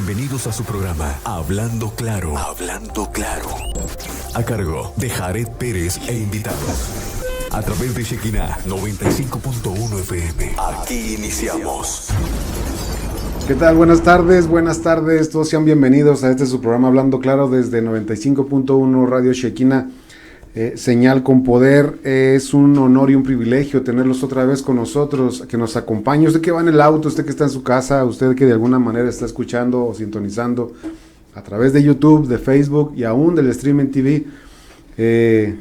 Bienvenidos a su programa Hablando Claro. Hablando Claro. A cargo de Jared Pérez e invitados. A través de Shekinah 95.1 FM. Aquí iniciamos. ¿Qué tal? Buenas tardes. Todos sean bienvenidos a su programa Hablando Claro desde 95.1 Radio Shekinah. Señal con poder. Es un honor y un privilegio tenerlos otra vez con nosotros, que nos acompañe. Usted que va en el auto, usted que está en su casa, usted que de alguna manera está escuchando o sintonizando a través de YouTube, de Facebook y aún del streaming TV.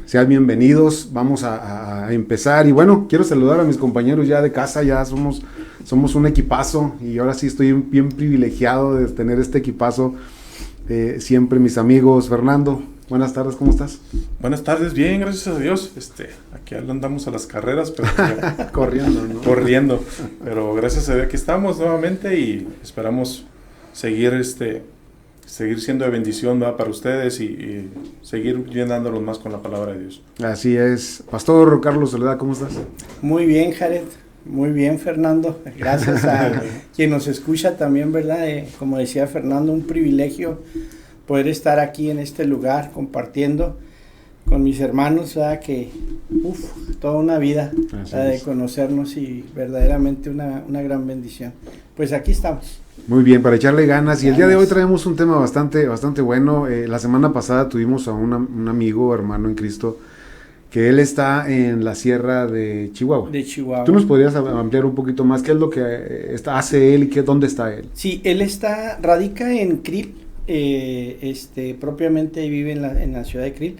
Sean bienvenidos. Vamos a empezar. Y bueno, quiero saludar a mis compañeros ya de casa. Ya somos un equipazo y ahora sí estoy bien privilegiado de tener este equipazo. Siempre mis amigos. Fernando, buenas tardes, ¿cómo estás? Buenas tardes, bien, gracias a Dios. Aquí andamos a las carreras, pero corriendo, ¿no? Corriendo, pero gracias a Dios aquí estamos nuevamente y esperamos seguir siendo de bendición, ¿verdad?, para ustedes y seguir llenándolos más con la palabra de Dios. Así es. Pastor Carlos Soledad, ¿cómo estás? Muy bien, Jared. Muy bien, Fernando. Gracias a quien nos escucha también, ¿verdad? Como decía Fernando, un privilegio poder estar aquí en este lugar compartiendo con mis hermanos, ¿verdad? Que, toda una vida de conocernos y verdaderamente una gran bendición. Pues aquí estamos. Muy bien, para echarle ganas. Y el día de hoy traemos un tema bastante bueno. La semana pasada tuvimos a un amigo, hermano en Cristo, que él está en la sierra de Chihuahua. ¿Tú nos podrías ampliar un poquito más qué es lo que hace él y dónde está él? Sí, él radica en Krill, propiamente vive en la ciudad de Krill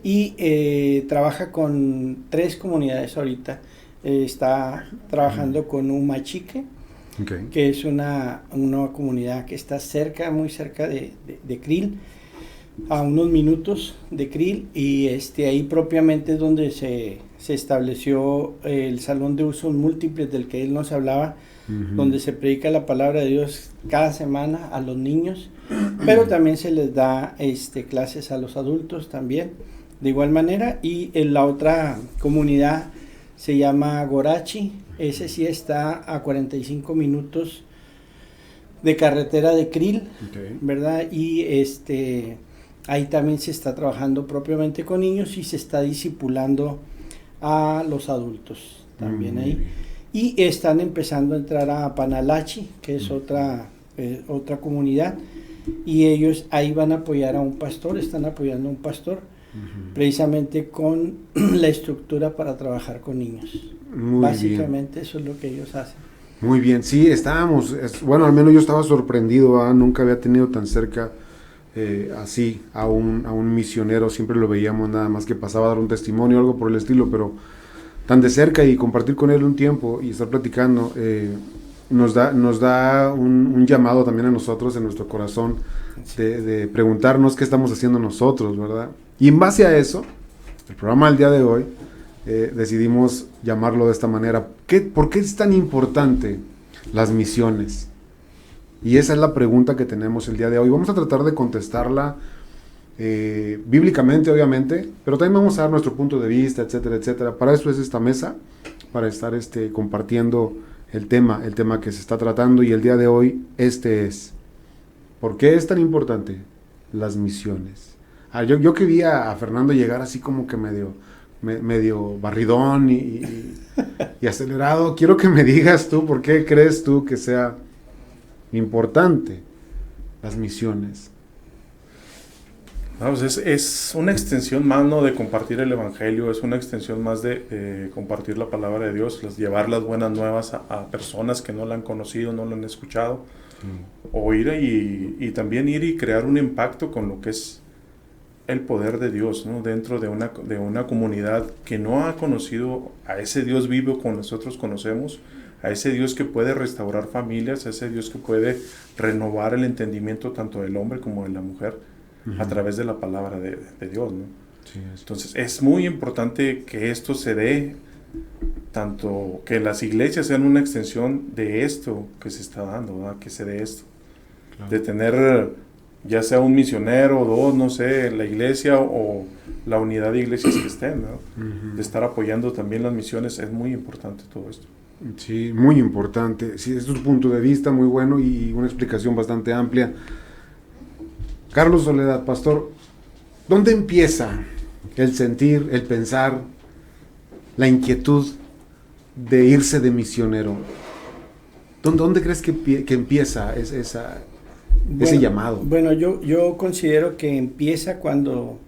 y trabaja con 3 comunidades ahorita. Está trabajando con Humachique, okay, que es una comunidad que está muy cerca de Krill, a unos minutos de Krill, y ahí propiamente es donde se estableció el salón de usos múltiples del que él nos hablaba, donde se predica la palabra de Dios cada semana a los niños, pero también se les da clases a los adultos también, de igual manera. Y en la otra comunidad se llama Gorachi, ese sí está a 45 minutos de carretera de Krill, okay, ¿verdad? Y ahí también se está trabajando propiamente con niños y se está discipulando a los adultos también ahí. Y están empezando a entrar a Panalachi, que es otra comunidad, y ellos ahí van a apoyar a un pastor, están apoyando a un pastor, precisamente con la estructura para trabajar con niños. Básicamente eso es lo que ellos hacen. Muy bien, sí, bueno, al menos yo estaba sorprendido, nunca había tenido tan cerca así a un misionero. Siempre lo veíamos nada más que pasaba a dar un testimonio, algo por el estilo, pero tan de cerca y compartir con él un tiempo y estar platicando, nos da un llamado también a nosotros en nuestro corazón de preguntarnos qué estamos haciendo nosotros, ¿verdad? Y en base a eso, el programa del día de hoy, decidimos llamarlo de esta manera. ¿Por qué es tan importante las misiones? Y esa es la pregunta que tenemos el día de hoy. Vamos a tratar de contestarla bíblicamente, obviamente, pero también vamos a dar nuestro punto de vista, etcétera, etcétera. Para eso es esta mesa, para estar compartiendo el tema que se está tratando, y el día de hoy es: ¿por qué es tan importante las misiones? Yo que vi a Fernando llegar así como que medio barridón y acelerado. Quiero que me digas tú, ¿por qué crees tú que sea importante las misiones? Pues es una extensión más, ¿no?, de compartir el evangelio, es una extensión más de compartir la palabra de Dios, llevar las buenas nuevas a personas que no la han conocido, no la han escuchado, o ir y también ir y crear un impacto con lo que es el poder de Dios, ¿no?, dentro de una comunidad que no ha conocido a ese Dios vivo como nosotros conocemos, a ese Dios que puede restaurar familias, a ese Dios que puede renovar el entendimiento tanto del hombre como de la mujer a través de la palabra de Dios, ¿no? Sí, entonces es muy importante que esto se dé, tanto que las iglesias sean una extensión de esto que se está dando, ¿verdad?, que se dé esto, claro, de tener ya sea un misionero o dos, no sé, la iglesia o la unidad de iglesias que estén, ¿no? De estar apoyando también las misiones. Es muy importante todo esto. Sí, muy importante. Sí, es un punto de vista muy bueno y una explicación bastante amplia. Carlos Soledad, pastor, ¿dónde empieza el sentir, el pensar, la inquietud de irse de misionero? ¿Dónde crees que empieza ese llamado? Bueno, yo considero que empieza cuando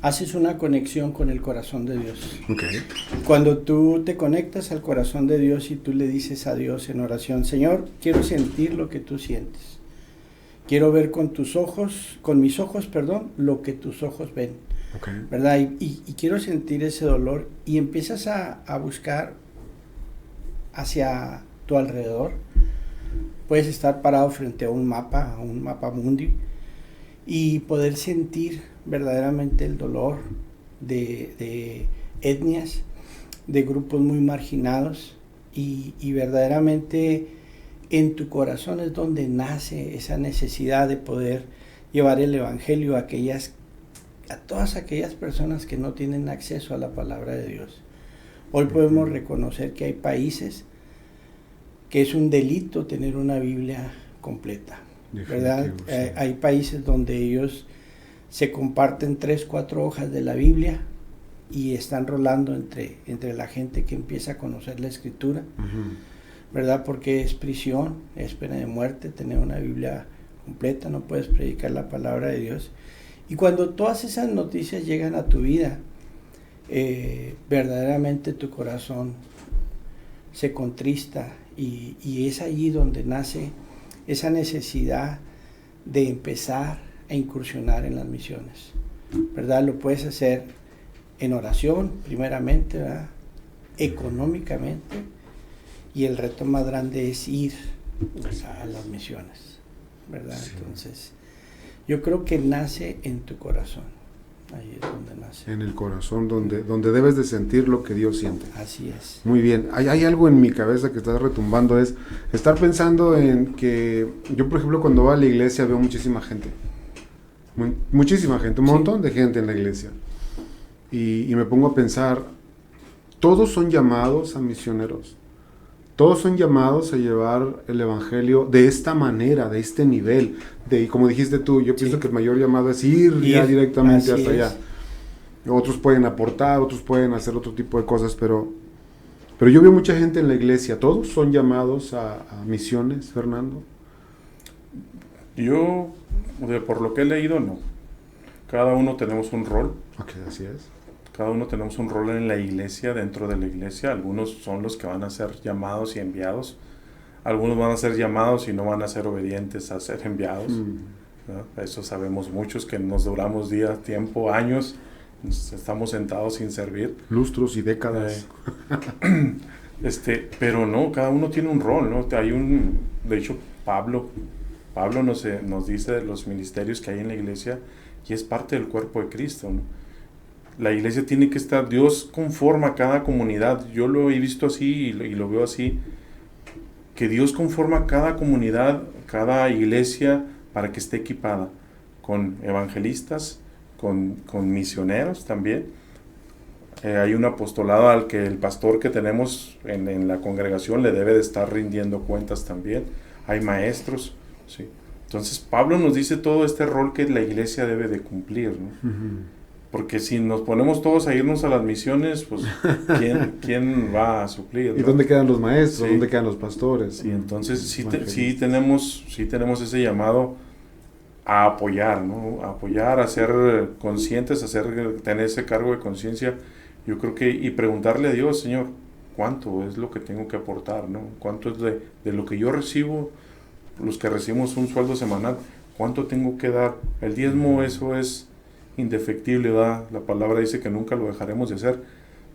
haces una conexión con el corazón de Dios. Okay. Cuando tú te conectas al corazón de Dios y tú le dices a Dios en oración, Señor, quiero sentir lo que tú sientes. Quiero ver con mis ojos, lo que tus ojos ven. Okay. ¿Verdad? Y quiero sentir ese dolor y empiezas a buscar hacia tu alrededor. Puedes estar parado frente a un mapa mundi y poder sentir verdaderamente el dolor de etnias, de grupos muy marginados y verdaderamente en tu corazón es donde nace esa necesidad de poder llevar el evangelio a todas aquellas personas que no tienen acceso a la palabra de Dios. Hoy podemos reconocer que hay países que es un delito tener una Biblia completa, ¿verdad? Sí. Hay países donde ellos se comparten 3, 4 hojas de la Biblia y están rolando entre la gente que empieza a conocer la Escritura, ¿verdad? Porque es prisión, es pena de muerte tener una Biblia completa, no puedes predicar la palabra de Dios. Y cuando todas esas noticias llegan a tu vida, verdaderamente tu corazón se contrista y es allí donde nace esa necesidad de empezar a incursionar en las misiones, ¿verdad? Lo puedes hacer en oración, primeramente, ¿verdad? Económicamente, y el reto más grande es ir a las misiones, ¿verdad? Sí. Entonces, yo creo que nace en tu corazón. Ahí es donde nace. En el corazón, donde debes de sentir lo que Dios siente. Así es. Muy bien. Hay algo en mi cabeza que está retumbando, es estar pensando en que yo, por ejemplo, cuando voy a la iglesia veo muchísima gente. Muchísima gente, un montón de gente en la iglesia. Y me pongo a pensar, todos son llamados a misioneros. Todos son llamados a llevar el evangelio de esta manera, de este nivel. Y como dijiste tú, yo pienso que el mayor llamado es ir ya directamente hasta allá. Otros pueden aportar, otros pueden hacer otro tipo de cosas, pero yo veo mucha gente en la iglesia. ¿Todos son llamados a misiones, Fernando? Yo, por lo que he leído, no. Cada uno tenemos un rol. Ok, así es. Cada uno tenemos un rol en la iglesia, dentro de la iglesia. Algunos son los que van a ser llamados y enviados. Algunos van a ser llamados y no van a ser obedientes a ser enviados. ¿No? Eso sabemos muchos, que nos duramos días, tiempo, años, estamos sentados sin servir. Lustros y décadas. Pero no, cada uno tiene un rol, ¿no? De hecho, Pablo nos dice de los ministerios que hay en la iglesia y es parte del cuerpo de Cristo, ¿no? La iglesia tiene que estar, Dios conforma cada comunidad. Yo lo he visto así y lo veo así, que Dios conforma cada comunidad, cada iglesia para que esté equipada con evangelistas, con misioneros también. Hay un apostolado al que el pastor que tenemos en la congregación le debe de estar rindiendo cuentas también. Hay maestros, ¿sí? Entonces Pablo nos dice todo este rol que la iglesia debe de cumplir, ¿no? Porque si nos ponemos todos a irnos a las misiones, pues ¿quién va a suplir, ¿no? ¿Y dónde quedan los maestros? Sí. ¿Dónde quedan los pastores? Sí, entonces sí tenemos ese llamado a apoyar, ¿no? A apoyar, a ser conscientes, tener ese cargo de conciencia. Yo creo que, y preguntarle a Dios, Señor, ¿cuánto es lo que tengo que aportar, ¿no? ¿Cuánto es de lo que yo recibo, los que recibimos un sueldo semanal, cuánto tengo que dar? El diezmo, eso es indefectible, ¿verdad? La palabra dice que nunca lo dejaremos de hacer,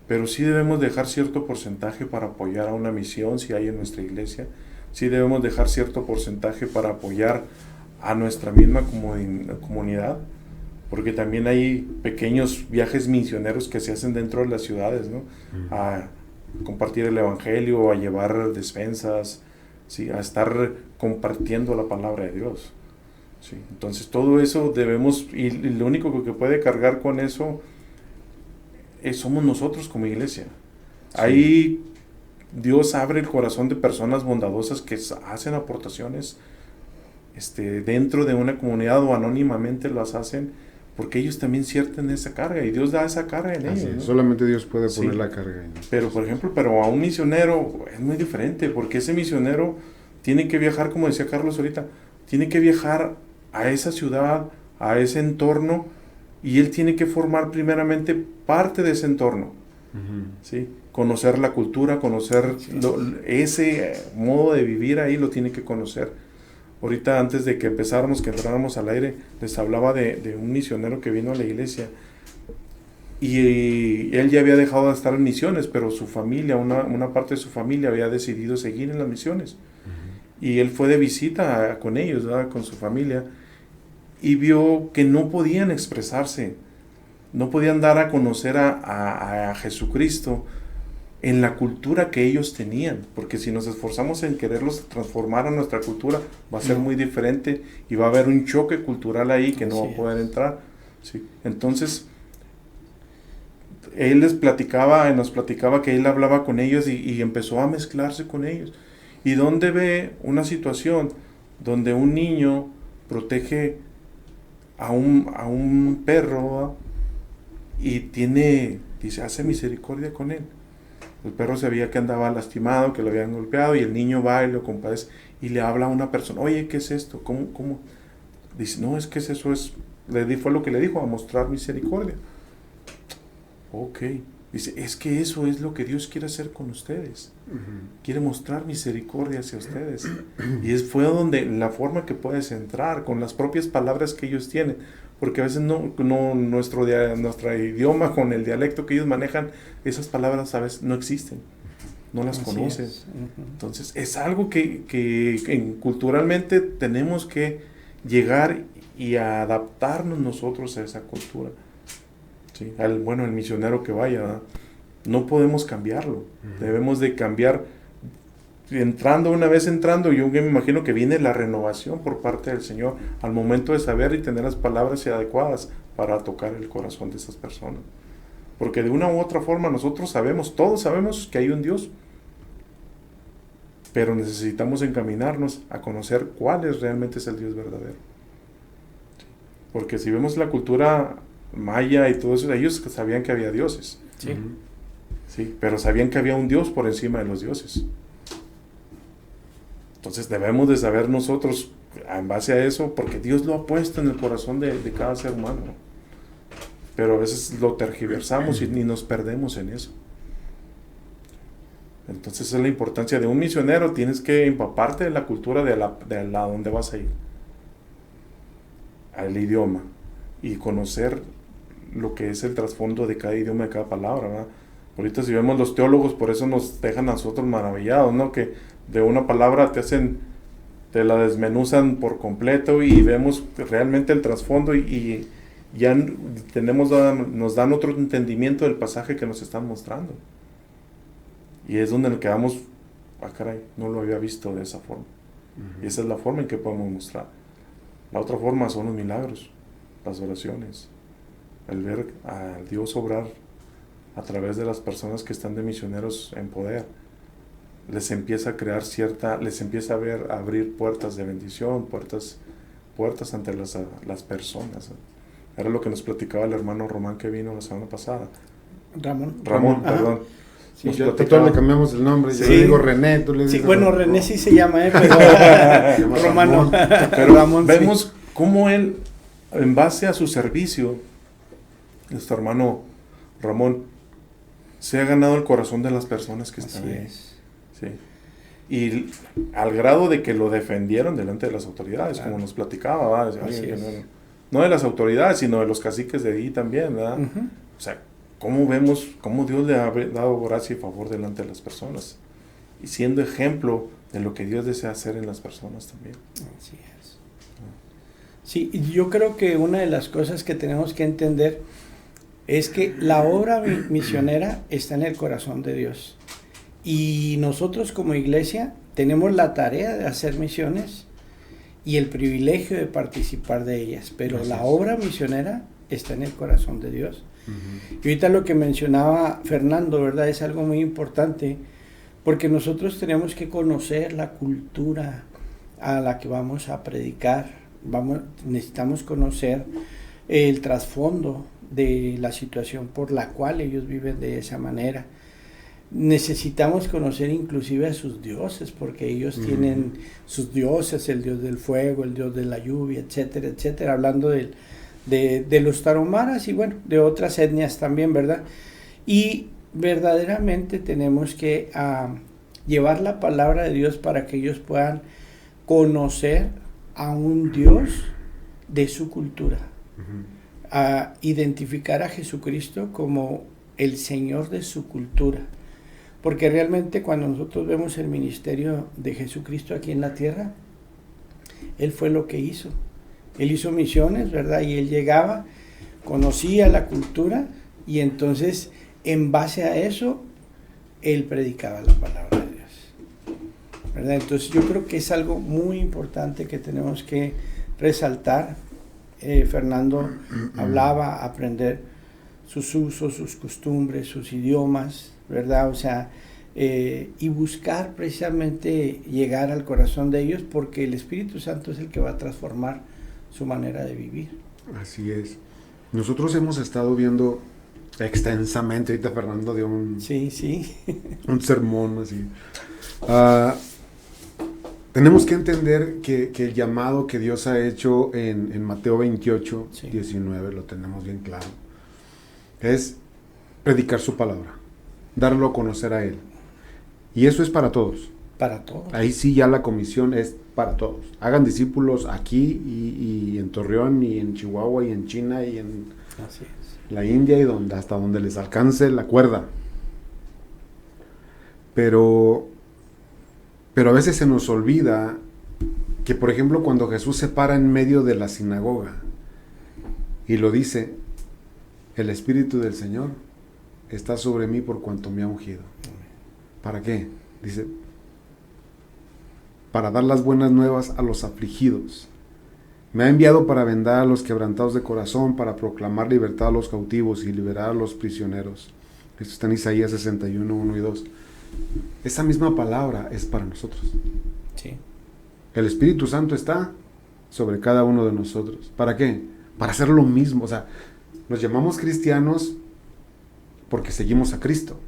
pero sí debemos dejar cierto porcentaje para apoyar a una misión si hay en nuestra iglesia. Sí debemos dejar cierto porcentaje para apoyar a nuestra misma comunidad, porque también hay pequeños viajes misioneros que se hacen dentro de las ciudades, ¿no? A compartir el evangelio, a llevar despensas, ¿sí? A estar compartiendo la palabra de Dios. Sí, entonces todo eso debemos, y lo único que puede cargar con eso somos nosotros como iglesia. Sí. Hay Dios abre el corazón de personas bondadosas que hacen aportaciones dentro de una comunidad o anónimamente las hacen, porque ellos también sienten esa carga y Dios da esa carga en ellos, ¿no? Solamente Dios puede poner Sí. la carga ahí, ¿no? Pero, por ejemplo, a un misionero es muy diferente, porque ese misionero tiene que viajar, como decía Carlos ahorita, tiene que viajar a esa ciudad, a ese entorno, y él tiene que formar primeramente parte de ese entorno, ¿sí? Conocer la cultura, conocer ese modo de vivir ahí, lo tiene que conocer. Ahorita, antes de que empezáramos, que entráramos al aire, les hablaba de un misionero que vino a la iglesia, y él ya había dejado de estar en misiones, pero su familia, una parte de su familia había decidido seguir en las misiones. Y él fue de visita con ellos, ¿verdad? Con su familia, y vio que no podían expresarse, no podían dar a conocer a Jesucristo en la cultura que ellos tenían, porque si nos esforzamos en quererlos transformar a nuestra cultura, va a ser muy diferente y va a haber un choque cultural ahí que no va a poder entrar, ¿sí? Entonces, él nos platicaba que él hablaba con ellos y empezó a mezclarse con ellos. ¿Y dónde ve una situación donde un niño protege a un perro y dice, hace misericordia con él? El perro sabía que andaba lastimado, que lo habían golpeado, y el niño va y lo compadece y le habla a una persona, oye, ¿qué es esto? ¿Cómo? Dice, no, es que eso fue lo que le dijo, a mostrar misericordia. Ok. Dice, es que eso es lo que Dios quiere hacer con ustedes. Quiere mostrar misericordia hacia ustedes. Y fue la forma que puedes entrar, con las propias palabras que ellos tienen. Porque a veces nuestro idioma, con el dialecto que ellos manejan, esas palabras a veces no existen, no las conoces. Entonces es algo que culturalmente tenemos que llegar y adaptarnos nosotros a esa cultura. ¿Sí? El misionero que vaya, ¿verdad? No podemos cambiarlo, debemos de cambiar. Una vez entrando, yo me imagino que viene la renovación por parte del Señor al momento de saber y tener las palabras adecuadas para tocar el corazón de esas personas. Porque de una u otra forma todos sabemos que hay un Dios, pero necesitamos encaminarnos a conocer cuál realmente es el Dios verdadero. Porque si vemos la cultura maya y todo eso, ellos sabían que había dioses, sí, pero sabían que había un Dios por encima de los dioses. Entonces debemos de saber nosotros, en base a eso, porque Dios lo ha puesto en el corazón de cada ser humano. Pero a veces lo tergiversamos y nos perdemos en eso. Entonces esa es la importancia de un misionero. Tienes que empaparte de la cultura de la donde vas a ir, al idioma, y conocer lo que es el trasfondo de cada idioma, de cada palabra, ¿verdad? Ahorita si vemos los teólogos, por eso nos dejan a nosotros maravillados, ¿no? Que de una palabra te la desmenuzan por completo y vemos realmente el trasfondo y ya nos dan otro entendimiento del pasaje que nos están mostrando. Y es donde nos quedamos, caray, no lo había visto de esa forma. Y esa es la forma en que podemos mostrar. La otra forma son los milagros, las oraciones, el ver a Dios obrar a través de las personas que están de misioneros en poder. Les empieza a crear les empieza a abrir puertas de bendición, puertas ante las personas. Era lo que nos platicaba el hermano Román que vino la semana pasada. Ramón, perdón. Sí, todos le cambiamos el nombre, yo le digo René, tú le dices... Sí, bueno, René sí se llama, pero Romano. Pero Ramón, vemos cómo él, en base a su servicio, nuestro hermano Ramón, se ha ganado el corazón de las personas que están ahí. Sí. Y al grado de que lo defendieron delante de las autoridades, como nos platicaba, ¿verdad? No de las autoridades, sino de los caciques de ahí también, ¿verdad? O sea, ¿cómo vemos cómo Dios le ha dado gracia y favor delante de las personas? Y siendo ejemplo de lo que Dios desea hacer en las personas también. Así es. Sí, yo creo que una de las cosas que tenemos que entender es que la obra misionera está en el corazón de Dios. Y nosotros como iglesia tenemos la tarea de hacer misiones y el privilegio de participar de ellas. Pero la obra misionera está en el corazón de Dios. Y ahorita lo que mencionaba Fernando, ¿verdad? Es algo muy importante, porque nosotros tenemos que conocer la cultura a la que vamos a predicar. Necesitamos conocer el trasfondo de la situación por la cual ellos viven de esa manera. Necesitamos conocer inclusive a sus dioses, porque ellos tienen sus dioses, el dios del fuego, el dios de la lluvia, etcétera, etcétera, hablando de los tarahumaras y bueno, de otras etnias también, ¿verdad? Y verdaderamente tenemos que llevar la palabra de Dios para que ellos puedan conocer a un Dios de su cultura, a identificar a Jesucristo como el Señor de su cultura. Porque realmente cuando nosotros vemos el ministerio de Jesucristo aquí en la tierra, Él fue lo que hizo. Él hizo misiones, ¿verdad? Y Él llegaba, conocía la cultura y entonces en base a eso, Él predicaba la palabra de Dios, ¿verdad? Entonces yo creo que es algo muy importante que tenemos que resaltar. Fernando hablaba, aprender sus usos, sus costumbres, sus idiomas, ¿verdad? O sea, y buscar precisamente llegar al corazón de ellos, porque el Espíritu Santo es el que va a transformar su manera de vivir. Así es. Nosotros hemos estado viendo extensamente, ahorita Fernando dio un sermón así. Tenemos que entender que el llamado que Dios ha hecho en Mateo 28, 19, lo tenemos bien claro, es predicar su palabra, darlo a conocer a Él. Y eso es para todos. Para todos. Ahí sí ya la comisión es para todos. Hagan discípulos aquí y en Torreón y en Chihuahua y en China y en la India y hasta donde les alcance la cuerda. Pero a veces se nos olvida que, por ejemplo, cuando Jesús se para en medio de la sinagoga y lo dice, el Espíritu del Señor está sobre mí por cuanto me ha ungido. ¿Para qué? Dice, para dar las buenas nuevas a los afligidos. Me ha enviado para vendar a los quebrantados de corazón, para proclamar libertad a los cautivos y liberar a los prisioneros. Esto está en Isaías 61, 1 y 2. Esa misma palabra es para nosotros. Sí. El Espíritu Santo está sobre cada uno de nosotros. ¿Para qué? Para hacer lo mismo. O sea, nos llamamos cristianos porque seguimos a Cristo,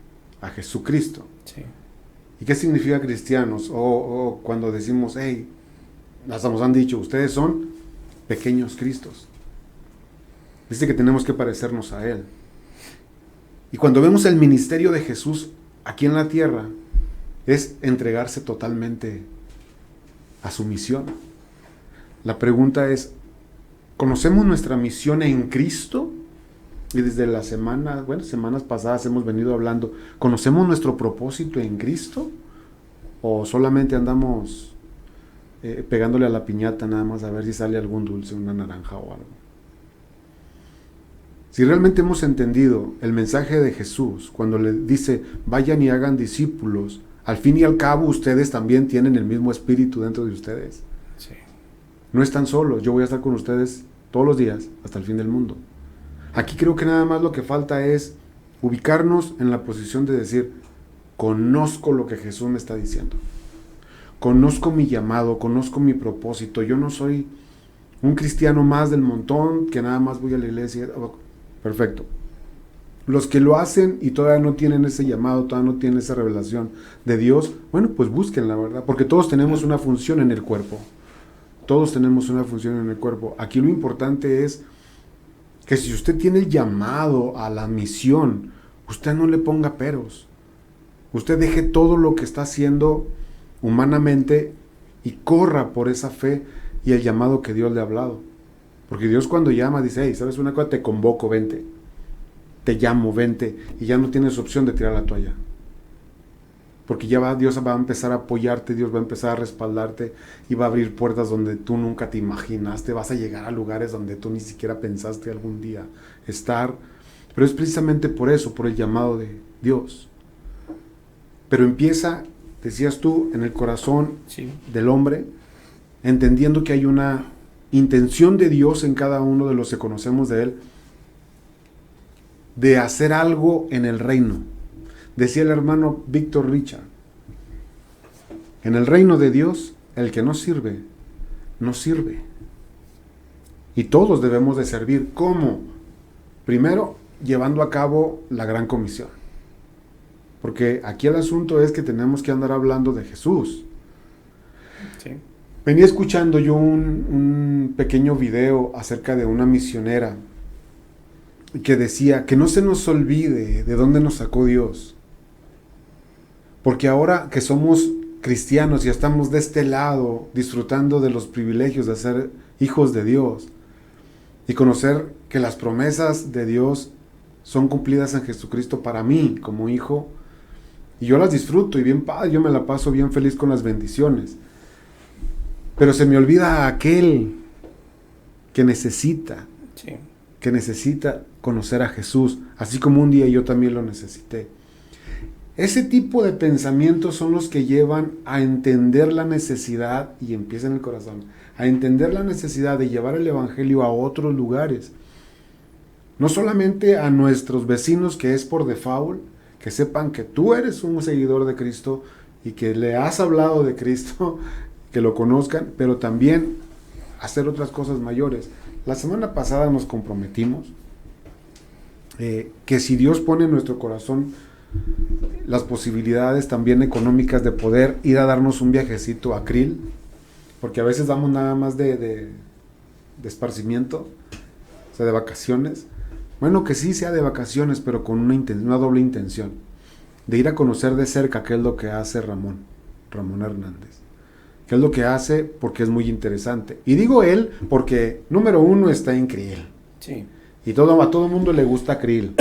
a Jesucristo. Sí. ¿Y qué significa cristianos? O cuando decimos, hey, hasta nos han dicho, ustedes son pequeños Cristos. Dice que tenemos que parecernos a Él. Y cuando vemos el ministerio de Jesús aquí en la tierra, es entregarse totalmente a su misión. La pregunta es, ¿conocemos nuestra misión en Cristo? Y desde las semanas pasadas hemos venido hablando, ¿conocemos nuestro propósito en Cristo? ¿O solamente andamos pegándole a la piñata nada más a ver si sale algún dulce, una naranja o algo? Si realmente hemos entendido el mensaje de Jesús, cuando le dice, vayan y hagan discípulos, al fin y al cabo ustedes también tienen el mismo espíritu dentro de ustedes. Sí. No están solos, yo voy a estar con ustedes todos los días hasta el fin del mundo. Aquí creo que nada más lo que falta es ubicarnos en la posición de decir, conozco lo que Jesús me está diciendo. Conozco mi llamado, conozco mi propósito. Yo no soy un cristiano más del montón que nada más voy a la iglesia. Perfecto. Los que lo hacen y todavía no tienen ese llamado, todavía no tienen esa revelación de Dios, bueno, pues busquen la verdad, porque todos tenemos una función en el cuerpo. Todos tenemos una función en el cuerpo. Aquí lo importante es que si usted tiene el llamado a la misión, usted no le ponga peros. Usted deje todo lo que está haciendo humanamente y corra por esa fe y el llamado que Dios le ha hablado. Porque Dios cuando llama dice, hey, ¿sabes una cosa? Te convoco, vente. Te llamo, vente. Y ya no tienes opción de tirar la toalla. Porque Dios va a empezar a apoyarte, Dios va a empezar a respaldarte y va a abrir puertas donde tú nunca te imaginaste. Vas a llegar a lugares donde tú ni siquiera pensaste algún día estar. Pero es precisamente por eso, por el llamado de Dios. Pero empieza, decías tú, en el corazón del hombre, entendiendo que hay una intención de Dios en cada uno de los que conocemos de Él, de hacer algo en el reino. Decía el hermano Víctor Richard, En el reino de Dios, el que no sirve, no sirve. Y todos debemos de servir. ¿Cómo? Primero, llevando a cabo la gran comisión. Porque aquí el asunto es que tenemos que andar hablando de Jesús. Sí. Venía escuchando yo un pequeño video acerca de una misionera que decía que no se nos olvide de dónde nos sacó Dios. Porque ahora que somos cristianos y estamos de este lado disfrutando de los privilegios de ser hijos de Dios y conocer que las promesas de Dios son cumplidas en Jesucristo para mí como hijo, y yo las disfruto y bien padre, yo me la paso bien feliz con las bendiciones. Pero se me olvida aquel que necesita conocer a Jesús, así como un día yo también lo necesité. Ese tipo de pensamientos son los que llevan a entender la necesidad, y empieza en el corazón, a entender la necesidad de llevar el evangelio a otros lugares. No solamente a nuestros vecinos, que es por default, que sepan que tú eres un seguidor de Cristo y que le has hablado de Cristo, que lo conozcan, pero también hacer otras cosas mayores. La semana pasada nos comprometimos que si Dios pone en nuestro corazón las posibilidades también económicas de poder ir a darnos un viajecito a Krill, porque a veces damos nada más de esparcimiento, o sea, de vacaciones. Bueno, que sí sea de vacaciones, pero con una doble intención, de ir a conocer de cerca qué es lo que hace Ramón Hernández. ¿Qué es lo que hace? Porque es muy interesante. Y digo él porque, número uno, está en Krill. Sí. Y a todo el mundo le gusta Krill.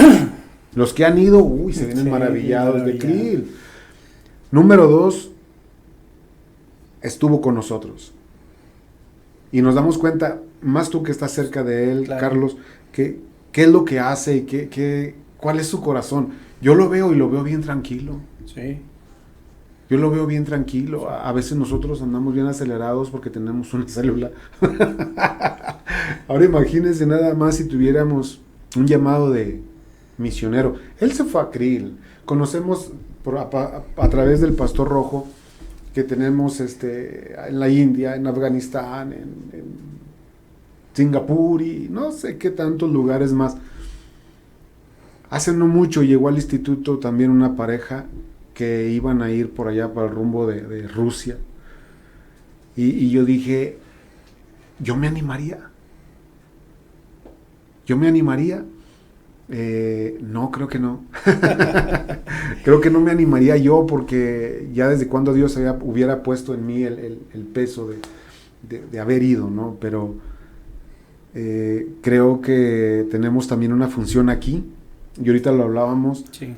Los que han ido, se vienen maravillados de Krill. Número dos, estuvo con nosotros. Y nos damos cuenta, más tú que estás cerca de él, claro, Carlos, qué es lo que hace y cuál es su corazón. Yo lo veo y lo veo bien tranquilo. Sí. Yo lo veo bien tranquilo. A veces nosotros andamos bien acelerados porque tenemos una célula. Ahora imagínense nada más si tuviéramos un llamado de misionero. Él se fue a Krill. Conocemos a través del Pastor Rojo que tenemos en la India, en Afganistán, en Singapur y no sé qué tantos lugares más. Hace no mucho llegó al instituto también una pareja que iban a ir por allá para el rumbo de Rusia. Y yo dije, yo me animaría. No, creo que no. Creo que no me animaría yo, porque ya desde cuando Dios hubiera puesto en mí el peso de haber ido, ¿no? Pero creo que tenemos también una función aquí, y ahorita lo hablábamos. Sí.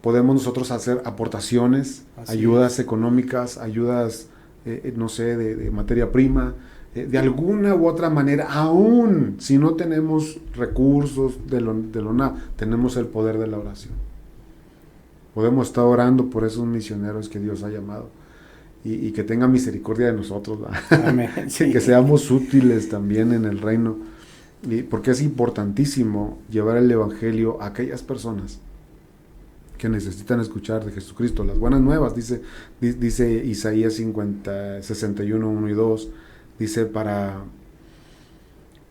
Podemos nosotros hacer aportaciones, ayudas económicas, ayudas, no sé, de materia prima, de alguna u otra manera, aún si no tenemos recursos de lo nada, tenemos el poder de la oración. Podemos estar orando por esos misioneros que Dios ha llamado y que tenga misericordia de nosotros, Amén. Sí. Que seamos útiles también en el reino, porque es importantísimo llevar el evangelio a aquellas personas que necesitan escuchar de Jesucristo, las buenas nuevas, dice Isaías 61, 1 y 2, dice para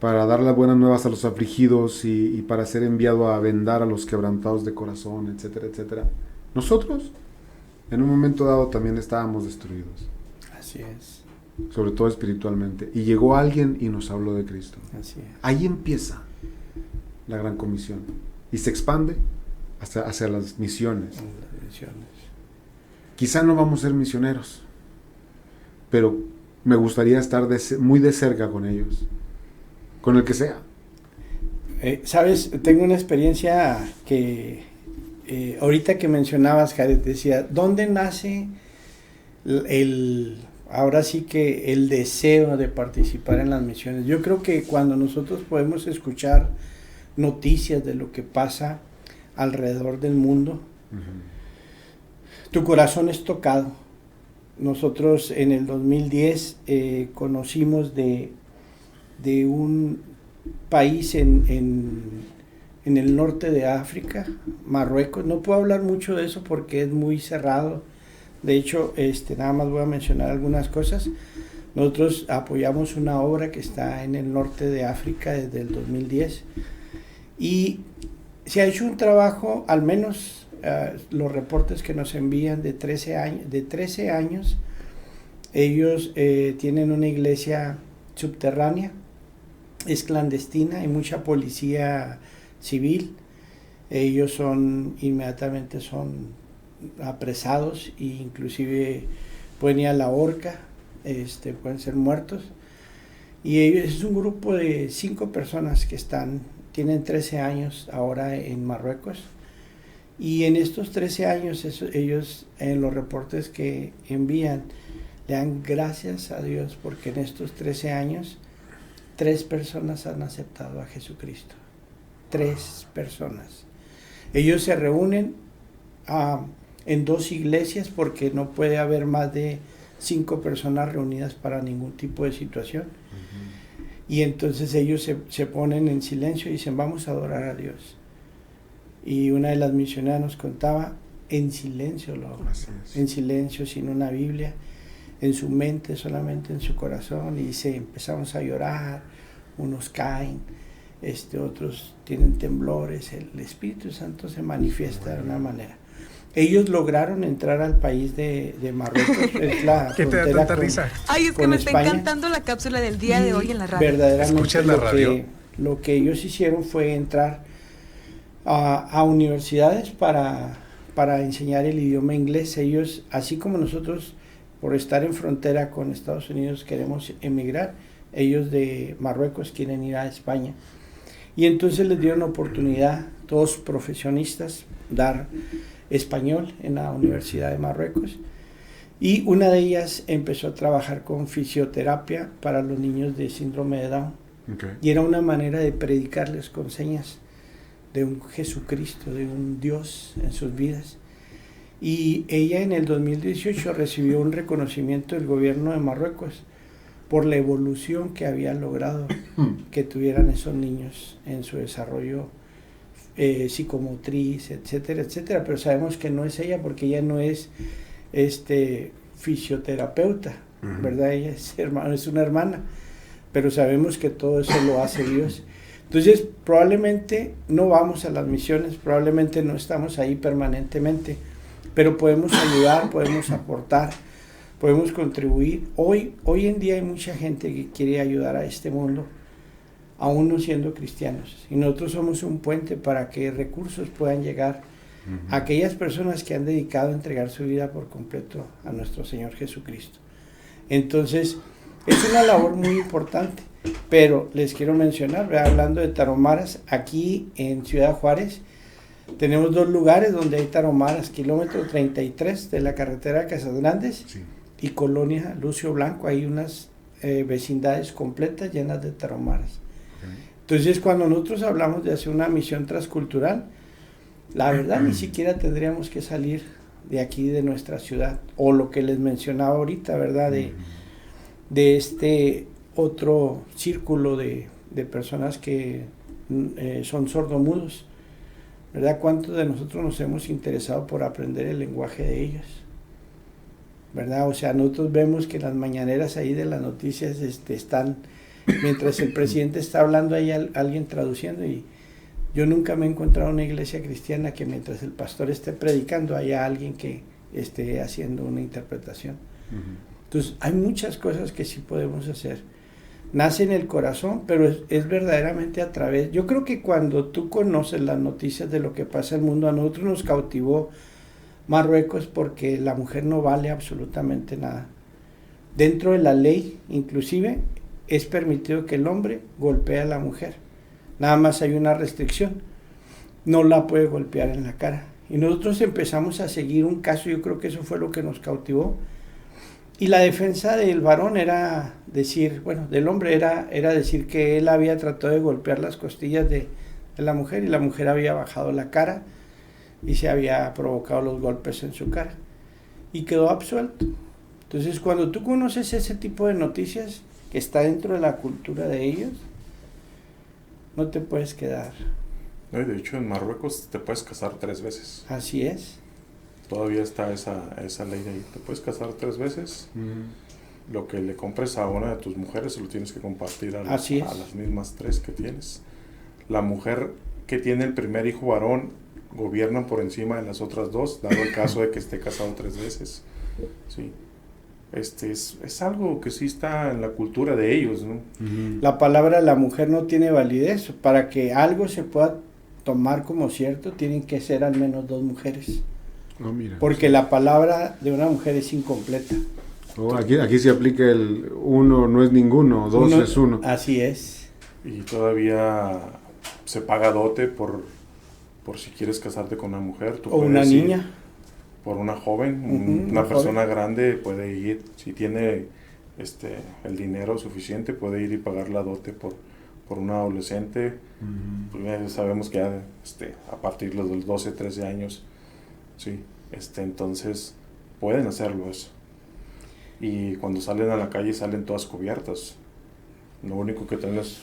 dar las buenas nuevas a los afligidos y para ser enviado a vendar a los quebrantados de corazón, etcétera, etcétera. Nosotros, en un momento dado, también estábamos destruidos. Así es. Sobre todo espiritualmente. Y llegó alguien y nos habló de Cristo. Así es. Ahí empieza la gran comisión. Y se expande hacia las misiones. Quizá no vamos a ser misioneros, pero me gustaría estar muy de cerca con ellos, con el que sea. Sabes, tengo una experiencia que ahorita que mencionabas, Jared, decía, ¿dónde nace ahora sí que el deseo de participar en las misiones? Yo creo que cuando nosotros podemos escuchar noticias de lo que pasa alrededor del mundo, tu corazón es tocado. Nosotros en el 2010 conocimos de un país en el norte de África, Marruecos. No puedo hablar mucho de eso porque es muy cerrado De hecho, nada más voy a mencionar algunas cosas. Nosotros apoyamos una obra que está en el norte de África desde el 2010 y se ha hecho un trabajo, al menos los reportes que nos envían de 13 años, ellos tienen una iglesia subterránea, es clandestina, hay mucha policía civil, ellos inmediatamente son apresados e inclusive pueden ir a la horca, pueden ser muertos, y ellos es un grupo de 5 personas que tienen 13 años ahora en Marruecos, y en estos 13 años ellos en los reportes que envían le dan gracias a Dios porque en estos 13 años 3 personas han aceptado a Jesucristo. 3 personas. Ellos se reúnen en 2 iglesias porque no puede haber más de 5 personas reunidas para ningún tipo de situación. Uh-huh. Y entonces ellos se ponen en silencio y dicen, vamos a adorar a Dios. Y una de las misioneras nos contaba, en silencio lo hago, en silencio, sin una Biblia, en su mente, solamente en su corazón, y dice, empezamos a llorar, unos caen, otros tienen temblores, el Espíritu Santo se manifiesta de una manera. Ellos lograron entrar al país de Marruecos, es la ¿Qué te da tanta risa? Ay, es que me está encantando la cápsula del día de hoy en la radio. Verdaderamente ¿escuchas la radio? Lo que ellos hicieron fue entrar a universidades para enseñar el idioma inglés. Ellos, así como nosotros, por estar en frontera con Estados Unidos, queremos emigrar, ellos de Marruecos quieren ir a España. Y entonces les dieron oportunidad, todos profesionistas, dar español en la Universidad de Marruecos. Y una de ellas empezó a trabajar con fisioterapia para los niños de síndrome de Down. Okay. Y era una manera de predicarles con señas de un Jesucristo, de un Dios en sus vidas. Y ella en el 2018 recibió un reconocimiento del gobierno de Marruecos por la evolución que había logrado que tuvieran esos niños en su desarrollo psicomotriz, etcétera, etcétera. Pero sabemos que no es ella porque ella no es fisioterapeuta, uh-huh. ¿Verdad? Ella es una hermana, pero sabemos que todo eso lo hace Dios. Entonces, probablemente no vamos a las misiones, probablemente no estamos ahí permanentemente, pero podemos ayudar, podemos aportar, podemos contribuir. Hoy en día hay mucha gente que quiere ayudar a este mundo, aún no siendo cristianos, y nosotros somos un puente para que recursos puedan llegar uh-huh. a aquellas personas que han dedicado a entregar su vida por completo a nuestro Señor Jesucristo. Entonces, es una labor muy importante, pero les quiero mencionar, hablando de tarahumaras, aquí en Ciudad Juárez tenemos 2 lugares donde hay tarahumaras, kilómetro 33 de la carretera de Casas Grandes, sí. Y Colonia Lucio Blanco, hay unas vecindades completas llenas de tarahumaras. Entonces, cuando nosotros hablamos de hacer una misión transcultural, la verdad ni siquiera tendríamos que salir de aquí, de nuestra ciudad, o lo que les mencionaba ahorita, ¿verdad? De este otro círculo de personas que son sordomudos, ¿verdad? ¿Cuántos de nosotros nos hemos interesado por aprender el lenguaje de ellos? ¿Verdad? O sea, nosotros vemos que las mañaneras ahí de las noticias están, mientras el presidente está hablando, hay alguien traduciendo, y yo nunca me he encontrado en una iglesia cristiana que mientras el pastor esté predicando haya alguien que esté haciendo una interpretación. Uh-huh. Entonces, hay muchas cosas que sí podemos hacer. Nace en el corazón, pero es verdaderamente a través. Yo creo que cuando tú conoces las noticias de lo que pasa en el mundo, a nosotros nos cautivó Marruecos porque la mujer no vale absolutamente nada. Dentro de la ley, inclusive, es permitido que el hombre golpee a la mujer. Nada más hay una restricción. No la puede golpear en la cara. Y nosotros empezamos a seguir un caso, yo creo que eso fue lo que nos cautivó. Y la defensa del varón era decir, bueno, del hombre era decir que él había tratado de golpear las costillas de la mujer y la mujer había bajado la cara y se había provocado los golpes en su cara. Y quedó absuelto. Entonces, cuando tú conoces ese tipo de noticias que está dentro de la cultura de ellos, no te puedes quedar. No, de hecho, en Marruecos te puedes casar 3 veces. Así es. todavía está esa ley de ahí. Te puedes casar 3 veces. Lo que le compres a una de tus mujeres se lo tienes que compartir a las mismas 3 que tienes. La mujer que tiene el primer hijo varón gobierna por encima de las otras 2, dado el caso de que esté casado 3 veces. Sí. Es algo que sí está en la cultura de ellos, ¿no? La palabra la mujer no tiene validez. Para que algo se pueda tomar como cierto, tienen que ser al menos 2 mujeres. Oh, mira, porque la palabra de una mujer es incompleta. Oh, aquí se aplica el uno no es ninguno, 2 es uno. Así es. Y todavía se paga dote por si quieres casarte con una mujer. Tú o una niña. Por una joven, una persona grande puede ir, si tiene el dinero suficiente, puede ir y pagar la dote por un adolescente. Pues sabemos que ya a partir de los 12, 13 años, sí, entonces pueden hacerlo eso. Y cuando salen a la calle salen todas cubiertas. Lo único que tienen es...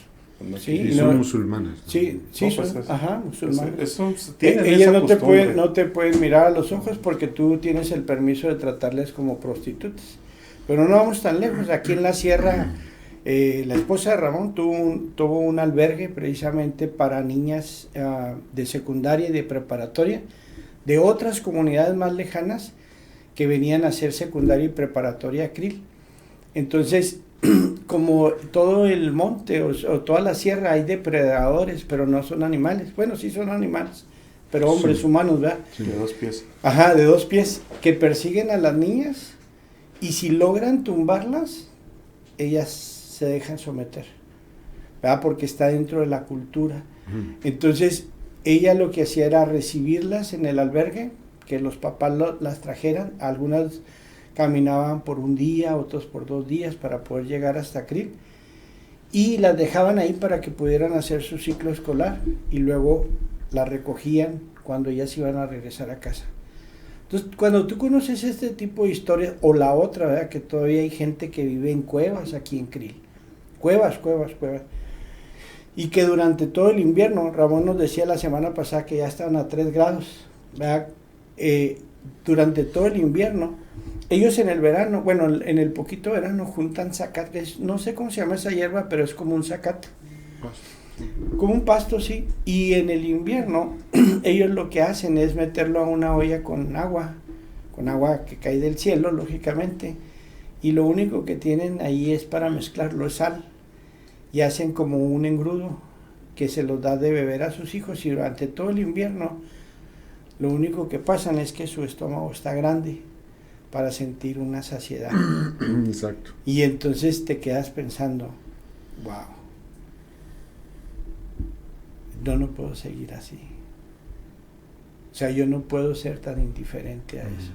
y son musulmanas, ¿no? Sí, No, son, musulmanes. Ellas no te pueden mirar a los ojos porque tú tienes el permiso de tratarles como prostitutas. Pero no vamos tan lejos. Aquí en la sierra, la esposa de Ramón tuvo un albergue precisamente para niñas de secundaria y de preparatoria de otras comunidades más lejanas que venían a hacer secundaria y preparatoria a Krill. Entonces, como todo el monte o toda la sierra hay depredadores, pero no son animales. Bueno, sí son animales, pero hombres humanos, ¿verdad? Sí, de 2 pies. Ajá, de 2 pies, que persiguen a las niñas y si logran tumbarlas, ellas se dejan someter, ¿verdad? Porque está dentro de la cultura. Entonces, ella lo que hacía era recibirlas en el albergue, que los papás las trajeran, algunas caminaban por un día, otros por 2 días para poder llegar hasta Krill y las dejaban ahí para que pudieran hacer su ciclo escolar y luego las recogían cuando ya se iban a regresar a casa. Entonces, cuando tú conoces este tipo de historias, o la otra, ¿verdad? Que todavía hay gente que vive en cuevas aquí en Krill, cuevas, y que durante todo el invierno, Ramón nos decía la semana pasada que ya estaban a 3 grados, ¿verdad? Durante todo el invierno, ellos en el verano, bueno, en el poquito verano juntan zacates, no sé cómo se llama esa hierba, pero es como un zacate, como un pasto, sí, y en el invierno ellos lo que hacen es meterlo a una olla con agua que cae del cielo, lógicamente, y lo único que tienen ahí es para mezclarlo, es sal, y hacen como un engrudo que se los da de beber a sus hijos, y durante todo el invierno lo único que pasan es que su estómago está grande para sentir una saciedad. Exacto. Y entonces te quedas pensando, wow, no puedo seguir así. O sea, yo no puedo ser tan indiferente a eso.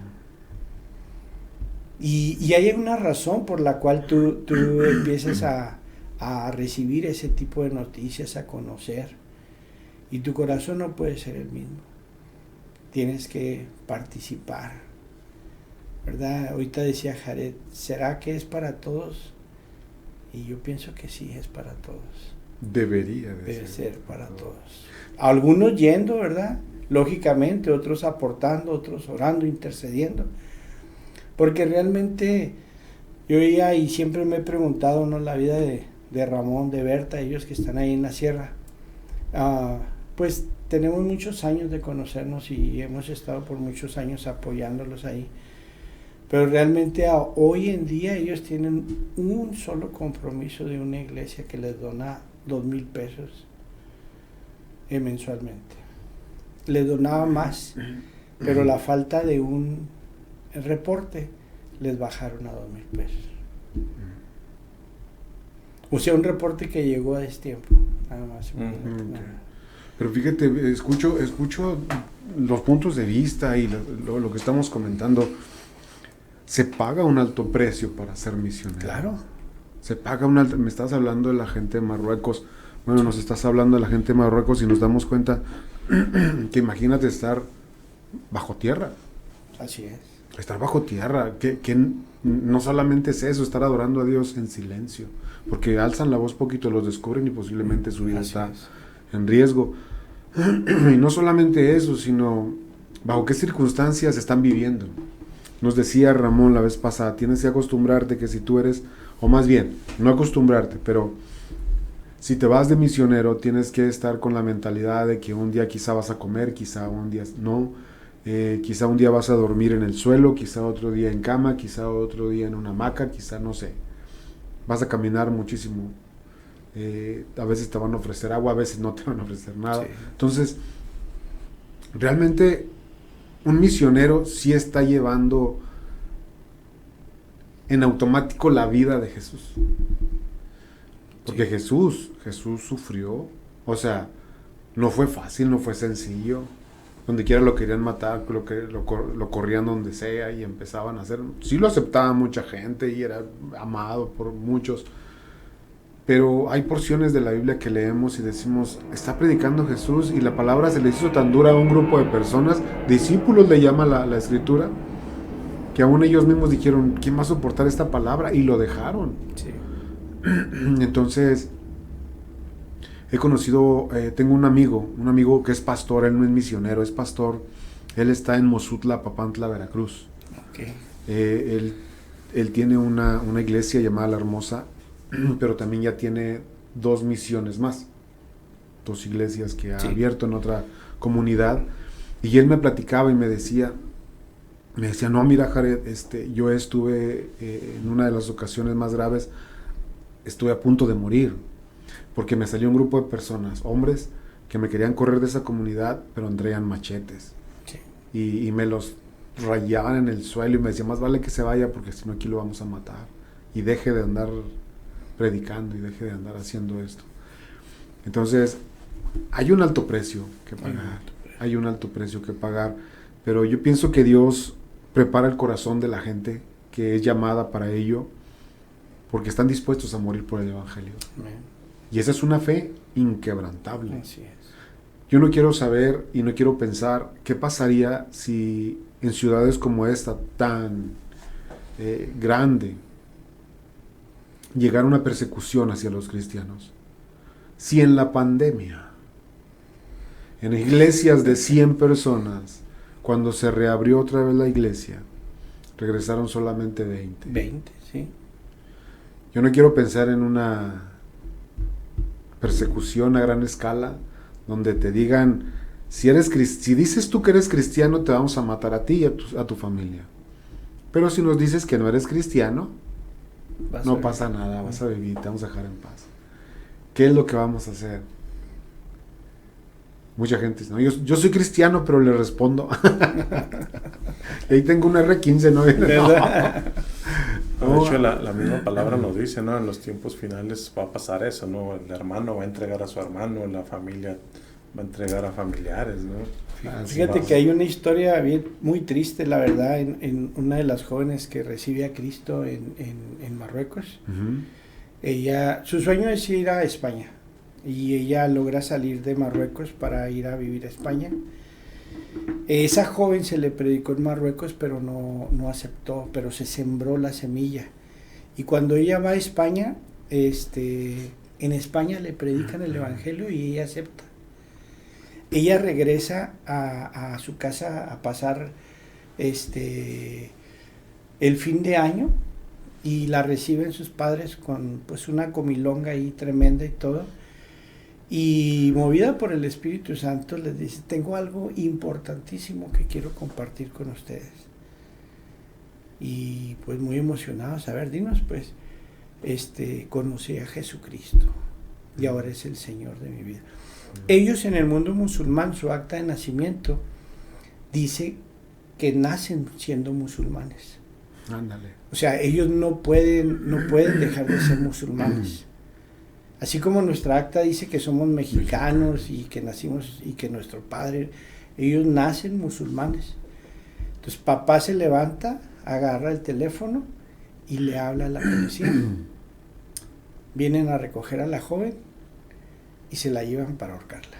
Y hay una razón por la cual tú empiezas a recibir ese tipo de noticias, a conocer, y tu corazón no puede ser el mismo. Tienes que participar, ¿verdad? Ahorita decía Jared, ¿será que es para todos? Y yo pienso que sí, es para todos. Debe ser para todos. Algunos yendo, ¿verdad? Lógicamente, otros aportando, otros orando, intercediendo. Porque realmente yo veía y siempre me he preguntado, ¿no? La vida de Ramón, de Berta, ellos que están ahí en la sierra. Pues tenemos muchos años de conocernos y hemos estado por muchos años apoyándolos ahí. Pero realmente hoy en día ellos tienen un solo compromiso de una iglesia que les dona 2,000 pesos mensualmente. Les donaba más, pero la falta de un reporte les bajaron a 2,000 pesos. O sea, un reporte que llegó a destiempo, nada más. Pero fíjate, escucho los puntos de vista y lo que estamos comentando. Se paga un alto precio para ser misionero. Claro. Se paga un alto... Me estás hablando de la gente de Marruecos. Bueno, nos estás hablando de la gente de Marruecos y nos damos cuenta que imagínate estar bajo tierra. Así es. Estar bajo tierra, que no solamente es eso, estar adorando a Dios en silencio. Porque alzan la voz poquito, los descubren y posiblemente su vida está en riesgo. Y no solamente eso, sino bajo qué circunstancias están viviendo. Nos decía Ramón la vez pasada, tienes que acostumbrarte que si tú eres, o más bien, no acostumbrarte, pero si te vas de misionero tienes que estar con la mentalidad de que un día quizá vas a comer, quizá un día no, quizá un día vas a dormir en el suelo, quizá otro día en cama, quizá otro día en una hamaca, quizá no sé. Vas a caminar muchísimo. A veces te van a ofrecer agua, a veces no te van a ofrecer nada. Sí. Entonces, realmente un misionero sí está llevando en automático la vida de Jesús. Porque sí. Jesús sufrió. O sea, no fue fácil, no fue sencillo. Donde quiera lo querían matar, lo corrían donde sea y empezaban a hacer. Sí lo aceptaba mucha gente y era amado por muchos. Pero hay porciones de la Biblia que leemos y decimos, está predicando Jesús y la palabra se le hizo tan dura a un grupo de personas, discípulos le llama la escritura, que aún ellos mismos dijeron, ¿quién va a soportar esta palabra? Y lo dejaron. Sí. Entonces, he conocido, tengo un amigo que es pastor, él no es misionero, es pastor, él está en Mozutla, Papantla, Veracruz. Okay. Él tiene una iglesia llamada La Hermosa, pero también ya tiene 2 misiones más, 2 iglesias que ha abierto en otra comunidad, y él me platicaba y me decía, no, mira Jared, yo estuve en una de las ocasiones más graves, estuve a punto de morir, porque me salió un grupo de personas, hombres, que me querían correr de esa comunidad, pero traían machetes, y me los rayaban en el suelo, y me decía, más vale que se vaya, porque si no aquí lo vamos a matar, y deje de andar predicando y deje de andar haciendo esto. Entonces, hay un alto precio que pagar, pero yo pienso que Dios prepara el corazón de la gente que es llamada para ello, porque están dispuestos a morir por el Evangelio. Amén. Y esa es una fe inquebrantable. Así es. Yo no quiero saber y no quiero pensar qué pasaría si en ciudades como esta tan grande llegara una persecución hacia los cristianos. Si en la pandemia, en iglesias de 100 personas, cuando se reabrió otra vez la iglesia, regresaron solamente 20. 20, sí. Yo no quiero pensar en una persecución a gran escala, donde te digan, si dices tú que eres cristiano, te vamos a matar a ti y a tu familia. Pero si nos dices que no eres cristiano, no pasa nada, vas a vivir, te vamos a dejar en paz. ¿Qué es lo que vamos a hacer? Mucha gente dice, no, yo soy cristiano, pero le respondo. Y ahí tengo un R15, ¿no? De hecho, la misma palabra nos dice, ¿no? En los tiempos finales va a pasar eso, ¿no? El hermano va a entregar a su hermano, la familia va a entregar a familiares, ¿no? Fíjate que hay una historia muy triste, la verdad, en una de las jóvenes que recibe a Cristo en Marruecos. Uh-huh. Su sueño es ir a España, y ella logra salir de Marruecos para ir a vivir a España. Esa joven se le predicó en Marruecos, pero no aceptó, pero se sembró la semilla. Y cuando ella va a España, en España le predican el Evangelio y ella acepta. Ella regresa a su casa a pasar el fin de año, y la reciben sus padres con pues una comilonga ahí tremenda y todo. Y movida por el Espíritu Santo les dice, tengo algo importantísimo que quiero compartir con ustedes. Y pues muy emocionados, a ver, dinos pues, conocí a Jesucristo y ahora es el Señor de mi vida. Ellos en el mundo musulmán, su acta de nacimiento dice que nacen siendo musulmanes. Ándale. O sea, ellos no pueden dejar de ser musulmanes. Así como nuestra acta dice que somos mexicanos y que nacimos y que nuestro padre, ellos nacen musulmanes. Entonces papá se levanta, agarra el teléfono y le habla a la policía. Vienen a recoger a la joven y se la llevan para ahorcarla.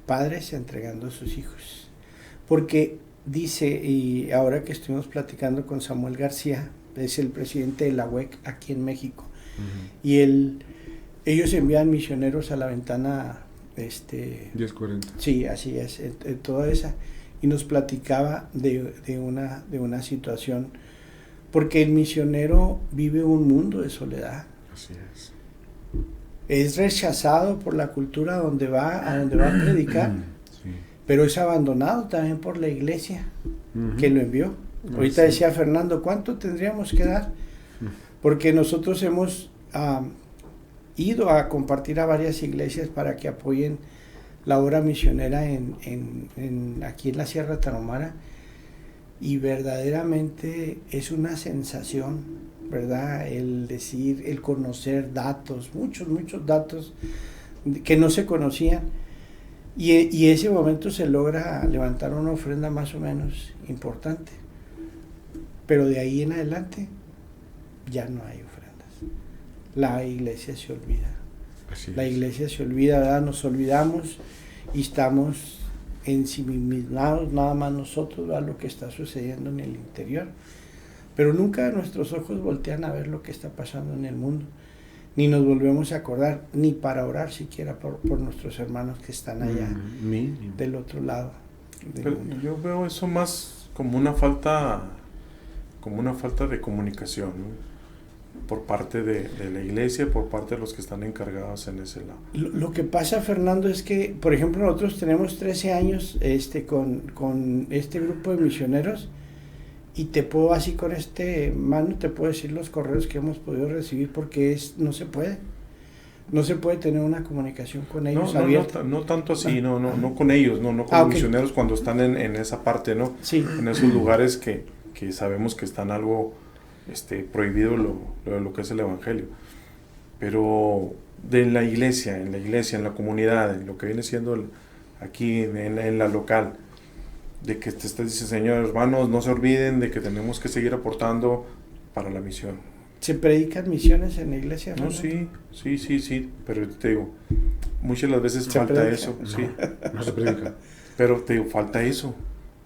Padres entregando a sus hijos. Porque dice, y ahora que estuvimos platicando con Samuel García, es el presidente de la UEC aquí en México, uh-huh. Y ellos envían misioneros a la ventana 10:40. Sí, así es, en toda esa. Y nos platicaba de una situación, porque el misionero vive un mundo de soledad. Así es. Es rechazado por la cultura a donde va a predicar, Sí. pero es abandonado también por la iglesia Ujú. que lo envió. Ahorita Sí. decía Fernando, ¿cuánto tendríamos que dar? Porque nosotros hemos ido a compartir a varias iglesias para que apoyen la obra misionera aquí en la Sierra Tarahumara, y verdaderamente es una sensación, ¿verdad? El decir, el conocer datos, muchos datos que no se conocían, y ese momento se logra levantar una ofrenda más o menos importante, pero de ahí en adelante ya no hay ofrendas. La iglesia se olvida. La iglesia se olvida, ¿verdad? Nos olvidamos y estamos ensimismados, nada más nosotros, ¿verdad? Lo que está sucediendo en el interior. Pero nunca nuestros ojos voltean a ver lo que está pasando en el mundo, ni nos volvemos a acordar, ni para orar siquiera por nuestros hermanos que están allá del otro lado del Pero mundo. yo veo eso más como una falta de comunicación, ¿no? Por parte de la iglesia, por parte de los que están encargados en ese lado. Lo que pasa, Fernando, es que, por ejemplo, nosotros tenemos 13 años con este grupo de misioneros, y te puedo, así con mano, te puedo decir los correos que hemos podido recibir, porque no se puede tener una comunicación con ellos abierta. No tanto así, no con ellos, no con los misioneros cuando están en esa parte, ¿no? Sí. En esos lugares que sabemos que están algo prohibido lo que es el evangelio. Pero en la iglesia, en la comunidad, en lo que viene siendo aquí en la local, de que dice, Señor, hermanos, no se olviden de que tenemos que seguir aportando para la misión. ¿Se predican misiones en la iglesia? No, sí, pero te digo, muchas de las veces ¿Se falta predica? eso, No, sí. no se predica. Pero te digo, falta eso.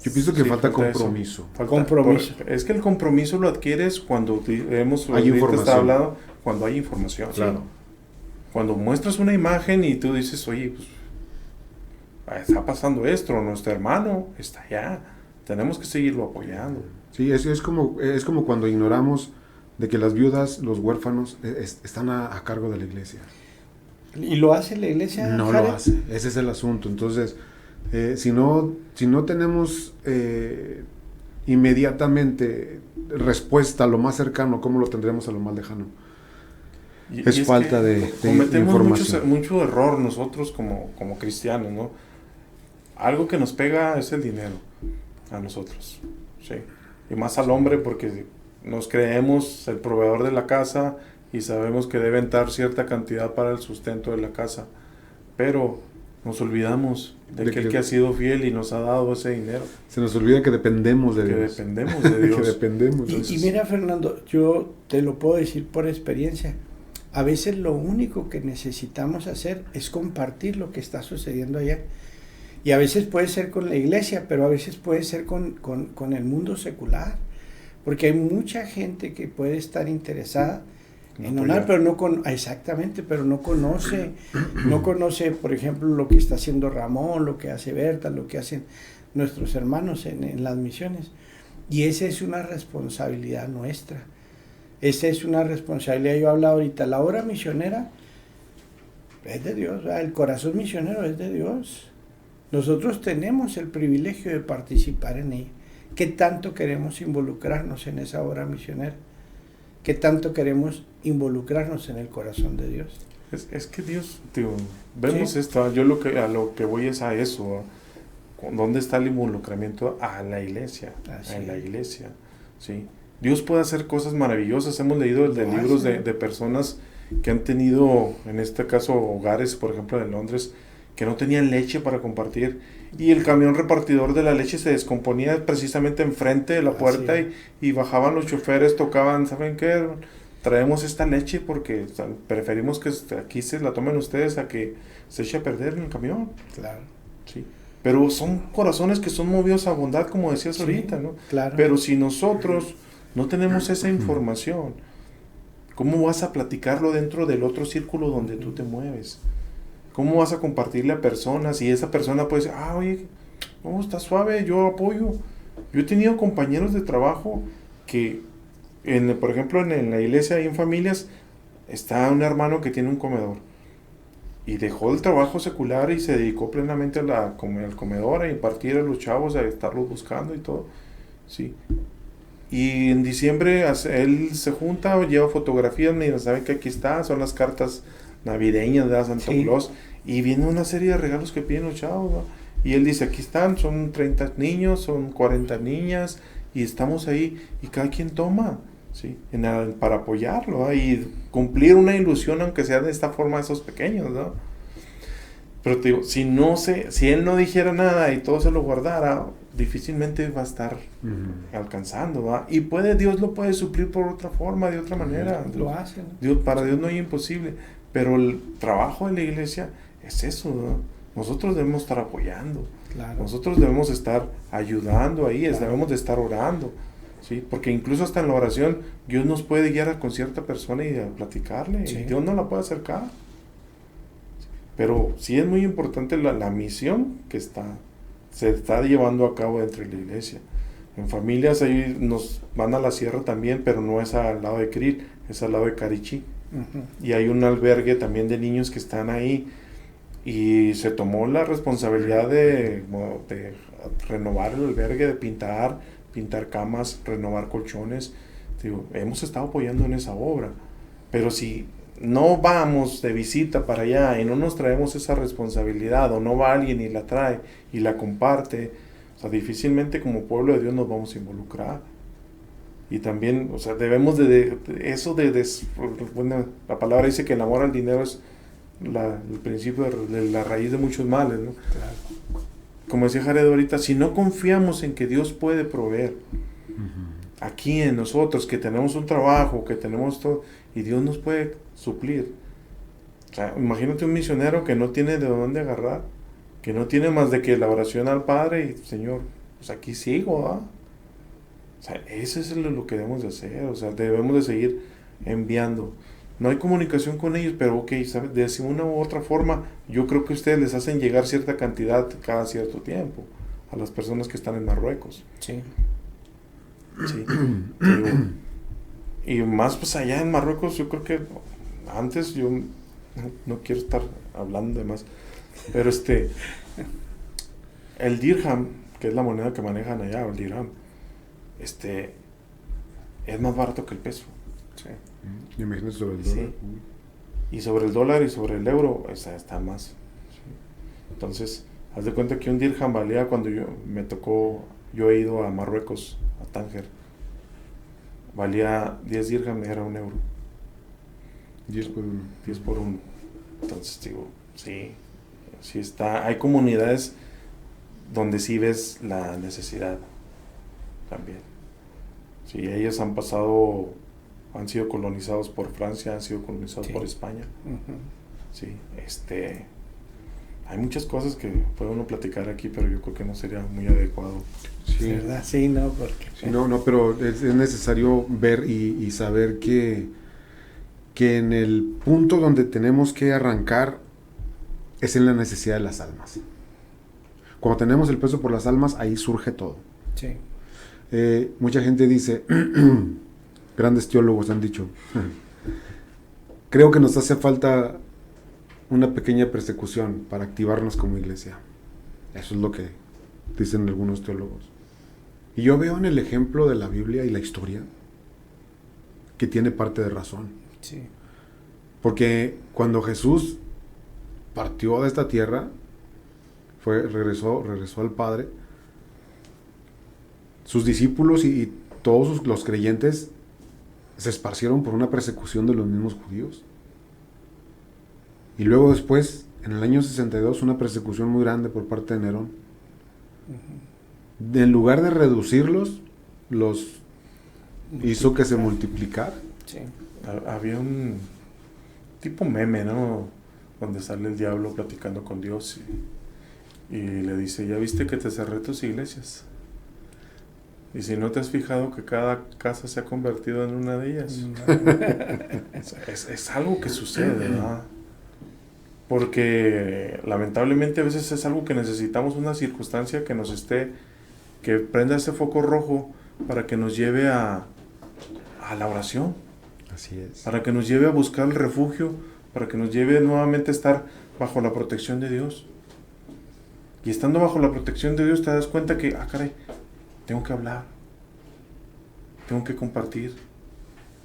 Yo pienso que Sí, falta eso. compromiso. Compromiso. Es que el compromiso lo adquieres cuando Hay información. Cuando hay información. Claro. Cuando muestras una imagen y tú dices, oye, pues está pasando esto, nuestro hermano está allá, tenemos que seguirlo apoyando. Sí, es como cuando ignoramos de que las viudas, los huérfanos, están a cargo de la iglesia. ¿Y lo hace la iglesia? No Jared? lo hace, ese es el asunto. Entonces, si no tenemos inmediatamente respuesta a lo más cercano, ¿cómo lo tendremos a lo más lejano? Es falta de cometemos información. mucho error nosotros como cristianos, ¿no? Algo que nos pega es el dinero a nosotros, sí, y más al hombre, porque nos creemos el proveedor de la casa y sabemos que deben dar cierta cantidad para el sustento de la casa, pero nos olvidamos de que el que ha sido fiel y nos ha dado ese dinero. Se nos olvida que dependemos de Dios. Dependemos de Dios. Que dependemos. Y mira, Fernando, yo te lo puedo decir por experiencia. A veces lo único que necesitamos hacer es compartir lo que está sucediendo allá. Y a veces puede ser con la iglesia, pero a veces puede ser con el mundo secular. Porque hay mucha gente que puede estar interesada en orar, pero pero no conoce, por ejemplo, lo que está haciendo Ramón, lo que hace Berta, lo que hacen nuestros hermanos en las misiones. Y esa es una responsabilidad nuestra. Esa es una responsabilidad. Yo he hablado ahorita, la obra misionera es de Dios, ¿verdad? El corazón misionero es de Dios. Nosotros tenemos el privilegio de participar en ella. ¿Qué tanto queremos involucrarnos en esa obra misionera? ¿Qué tanto queremos involucrarnos en el corazón de Dios? Es que Dios, tío, vemos Sí. esto, yo a lo que voy es a eso, ¿dónde está el involucramiento? A la iglesia, la iglesia, ¿sí? Dios puede hacer cosas maravillosas, hemos leído libros de personas que han tenido, en este caso, hogares, por ejemplo, en Londres, que no tenían leche para compartir, y el camión repartidor de la leche se descomponía precisamente enfrente de la puerta, y bajaban los choferes, tocaban, ¿saben qué? Traemos esta leche porque preferimos que aquí se la tomen ustedes a que se eche a perder en el camión. Claro. Sí. Pero son corazones que son movidos a bondad, como decías ahorita, ¿no? Claro. Pero si nosotros no tenemos esa información, ¿cómo vas a platicarlo dentro del otro círculo donde tú te mueves? ¿Cómo vas a compartirle a personas? Y esa persona puede decir, oye, no, está suave, yo apoyo. Yo he tenido compañeros de trabajo que, por ejemplo, en la iglesia y en familias, está un hermano que tiene un comedor. Y dejó el trabajo secular y se dedicó plenamente al comedor, a impartir a los chavos, a estarlos buscando y todo. Sí. Y en diciembre él se junta, lleva fotografías, mira, saben que aquí está, son las cartas navideñas de Santa Claus, y viene una serie de regalos que piden los chavos, ¿no? Y él dice, aquí están, son 30 niños, son 40 niñas, y estamos ahí, y cada quien toma, ¿sí? Para apoyarlo, ¿no? Y cumplir una ilusión, aunque sea de esta forma, esos pequeños, ¿no? Pero te digo, si él no dijera nada y todo se lo guardara, difícilmente va a estar alcanzando, ¿va? Y Dios lo puede suplir por otra forma, de otra manera. Lo hace, ¿no? Para Dios no hay imposible. Pero el trabajo de la iglesia es eso, ¿no? Nosotros debemos estar apoyando. Claro. Nosotros debemos estar ayudando ahí, debemos de estar orando, ¿sí? Porque incluso hasta en la oración, Dios nos puede guiar con cierta persona y a platicarle, y Dios nos la puede acercar. Pero sí es muy importante la misión que se está llevando a cabo dentro de la iglesia. En familias ahí nos van a la sierra también, pero no es al lado de Krill, es al lado de Carichí. Y hay un albergue también de niños que están ahí, y se tomó la responsabilidad de renovar el albergue, de pintar camas, renovar colchones. Digo, hemos estado apoyando en esa obra, pero si no vamos de visita para allá y no nos traemos esa responsabilidad, o no va alguien y la trae y la comparte, o sea, difícilmente como pueblo de Dios nos vamos a involucrar. Y también, o sea, debemos bueno, la palabra dice que el amor al dinero es el principio de la raíz de muchos males, ¿no? Claro. Como decía Jared ahorita, si no confiamos en que Dios puede proveer, aquí en nosotros, que tenemos un trabajo, que tenemos todo, y Dios nos puede suplir. O sea, imagínate un misionero que no tiene de dónde agarrar, que no tiene más de que la oración al Padre y, Señor, pues aquí sigo, ¿ah? O sea, eso es lo que debemos de hacer, o sea, debemos de seguir enviando. No hay comunicación con ellos, pero ok, ¿sabes? De una u otra forma, yo creo que ustedes les hacen llegar cierta cantidad cada cierto tiempo a las personas que están en Marruecos. Sí. Sí. Digo, y más pues allá en Marruecos, yo creo que antes, yo no quiero estar hablando de más, pero el dirham, que es la moneda que manejan allá, el dirham, es más barato que el peso. Sí. Imagínate sobre el dólar. Sí. Y sobre el dólar y sobre el euro está más. Sí. Entonces, haz de cuenta que un dirham valía cuando yo he ido a Marruecos, a Tánger, valía 10 dirham, era 1 euro. 10 por 1. 10 por 1. Entonces digo, sí está. Hay comunidades donde sí ves la necesidad también. Sí, ellos han sido colonizados por Francia, han sido colonizados por España. Sí, hay muchas cosas que puede uno platicar aquí, pero yo creo que no sería muy adecuado. Sí, ¿verdad? Sí, no, porque... Sí, no, pero es necesario ver y saber que en el punto donde tenemos que arrancar es en la necesidad de las almas. Cuando tenemos el peso por las almas, ahí surge todo. Sí. Mucha gente dice, grandes teólogos han dicho, creo que nos hace falta una pequeña persecución para activarnos como iglesia. Eso es lo que dicen algunos teólogos. Y yo veo en el ejemplo de la Biblia y la historia que tiene parte de razón. Sí. Porque cuando Jesús partió de esta tierra, regresó al Padre, sus discípulos y todos los creyentes se esparcieron por una persecución de los mismos judíos. Y luego después, en el año 62, una persecución muy grande por parte de Nerón. En lugar de reducirlos, los hizo que se multiplicaran. Sí. Había un tipo meme, ¿no? Donde sale el diablo platicando con Dios y le dice, ¿ya viste que te cerré tus iglesias? Y si no te has fijado que cada casa se ha convertido en una de ellas. Es algo que sucede, ¿verdad? porque lamentablemente a veces es algo que necesitamos, una circunstancia que nos que prenda ese foco rojo para que nos lleve a la oración. Así es. Para que nos lleve a buscar el refugio, para que nos lleve nuevamente a estar bajo la protección de Dios. Y estando bajo la protección de Dios te das cuenta que, caray, tengo que hablar, tengo que compartir,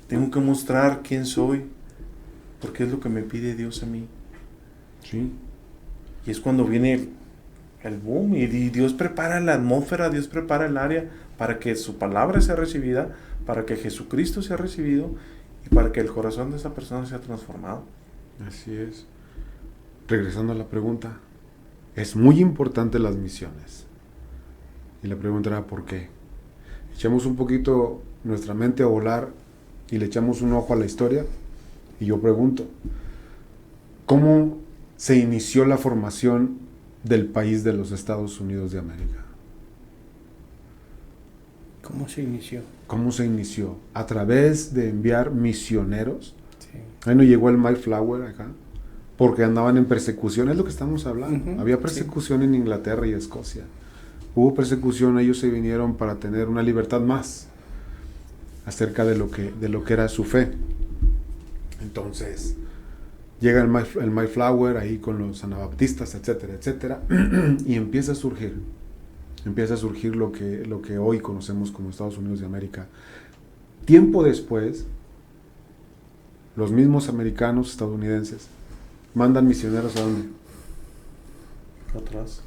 tengo que mostrar quién soy, porque es lo que me pide Dios a mí. Sí. Y es cuando viene el boom y Dios prepara la atmósfera, Dios prepara el área para que su palabra sea recibida, para que Jesucristo sea recibido y para que el corazón de esa persona sea transformado. Así es. Regresando a la pregunta, es muy importante las misiones. Y la pregunta era ¿por qué? Echamos un poquito nuestra mente a volar y le echamos un ojo a la historia y yo pregunto, ¿cómo se inició la formación del país de los Estados Unidos de América? ¿Cómo se inició? ¿Cómo se inició? A través de enviar misioneros. Sí. Ahí no llegó el Mayflower acá, porque andaban en persecución, es lo que estamos hablando. Había persecución en Inglaterra y Escocia. Hubo persecución, ellos se vinieron para tener una libertad más acerca de lo que era su fe. Entonces, llega el Mayflower ahí con los anabaptistas, etcétera, etcétera, y empieza a surgir lo que hoy conocemos como Estados Unidos de América. Tiempo después, los mismos americanos, estadounidenses, mandan misioneros ¿a dónde? Atrás.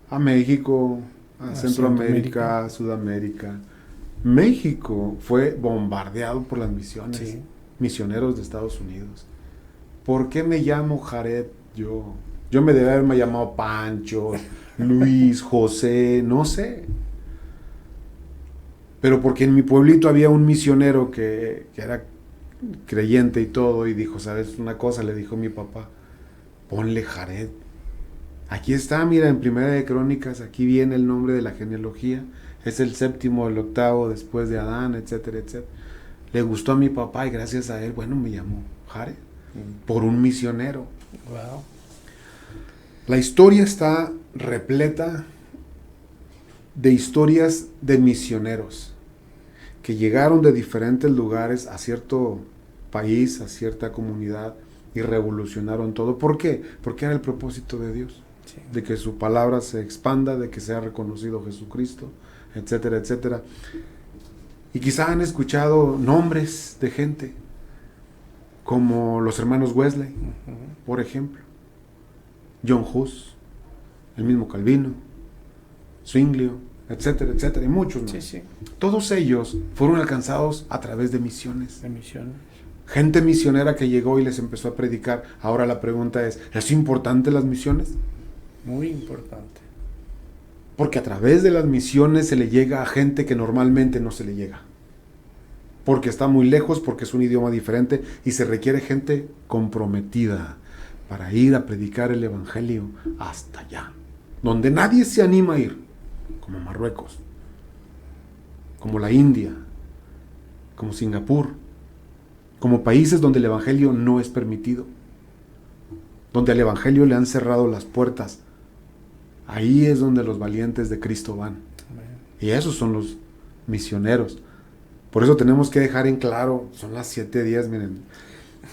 A México, a Centroamérica, a Sudamérica. México fue bombardeado por las misiones, sí. Misioneros de Estados Unidos. ¿Por qué me llamo Jared yo? Yo me debía haberme llamado Pancho, Luis, José, no sé. Pero porque en mi pueblito había un misionero que era creyente y todo, y dijo, ¿sabes una cosa? Le dijo mi papá, ponle Jared. Aquí está, mira, en Primera de Crónicas, aquí viene el nombre de la genealogía, es el 7º, el 8º después de Adán, etcétera, etcétera. Le gustó a mi papá y gracias a él, bueno, me llamó Jared, por un misionero. Wow. La historia está repleta de historias de misioneros que llegaron de diferentes lugares a cierto país, a cierta comunidad y revolucionaron todo. ¿Por qué? Porque era el propósito de Dios, sí. De que su palabra se expanda, de que sea reconocido Jesucristo, etcétera, etcétera. Y quizá han escuchado nombres de gente como los hermanos Wesley, por ejemplo, John Hus, el mismo Calvino, Zwinglio, etcétera, etcétera, y muchos más. Sí, sí. Todos ellos fueron alcanzados a través de misiones. De misiones. Gente misionera que llegó y les empezó a predicar. Ahora la pregunta ¿es importante las misiones? Muy importante. Porque a través de las misiones se le llega a gente que normalmente no se le llega. Porque está muy lejos, porque es un idioma diferente y se requiere gente comprometida para ir a predicar el evangelio hasta allá, donde nadie se anima a ir, como Marruecos, como la India, como Singapur, como países donde el evangelio no es permitido, donde al evangelio le han cerrado las puertas. Ahí es donde los valientes de Cristo van. Y esos son los misioneros. Por eso tenemos que dejar en claro, son las 7:10, miren,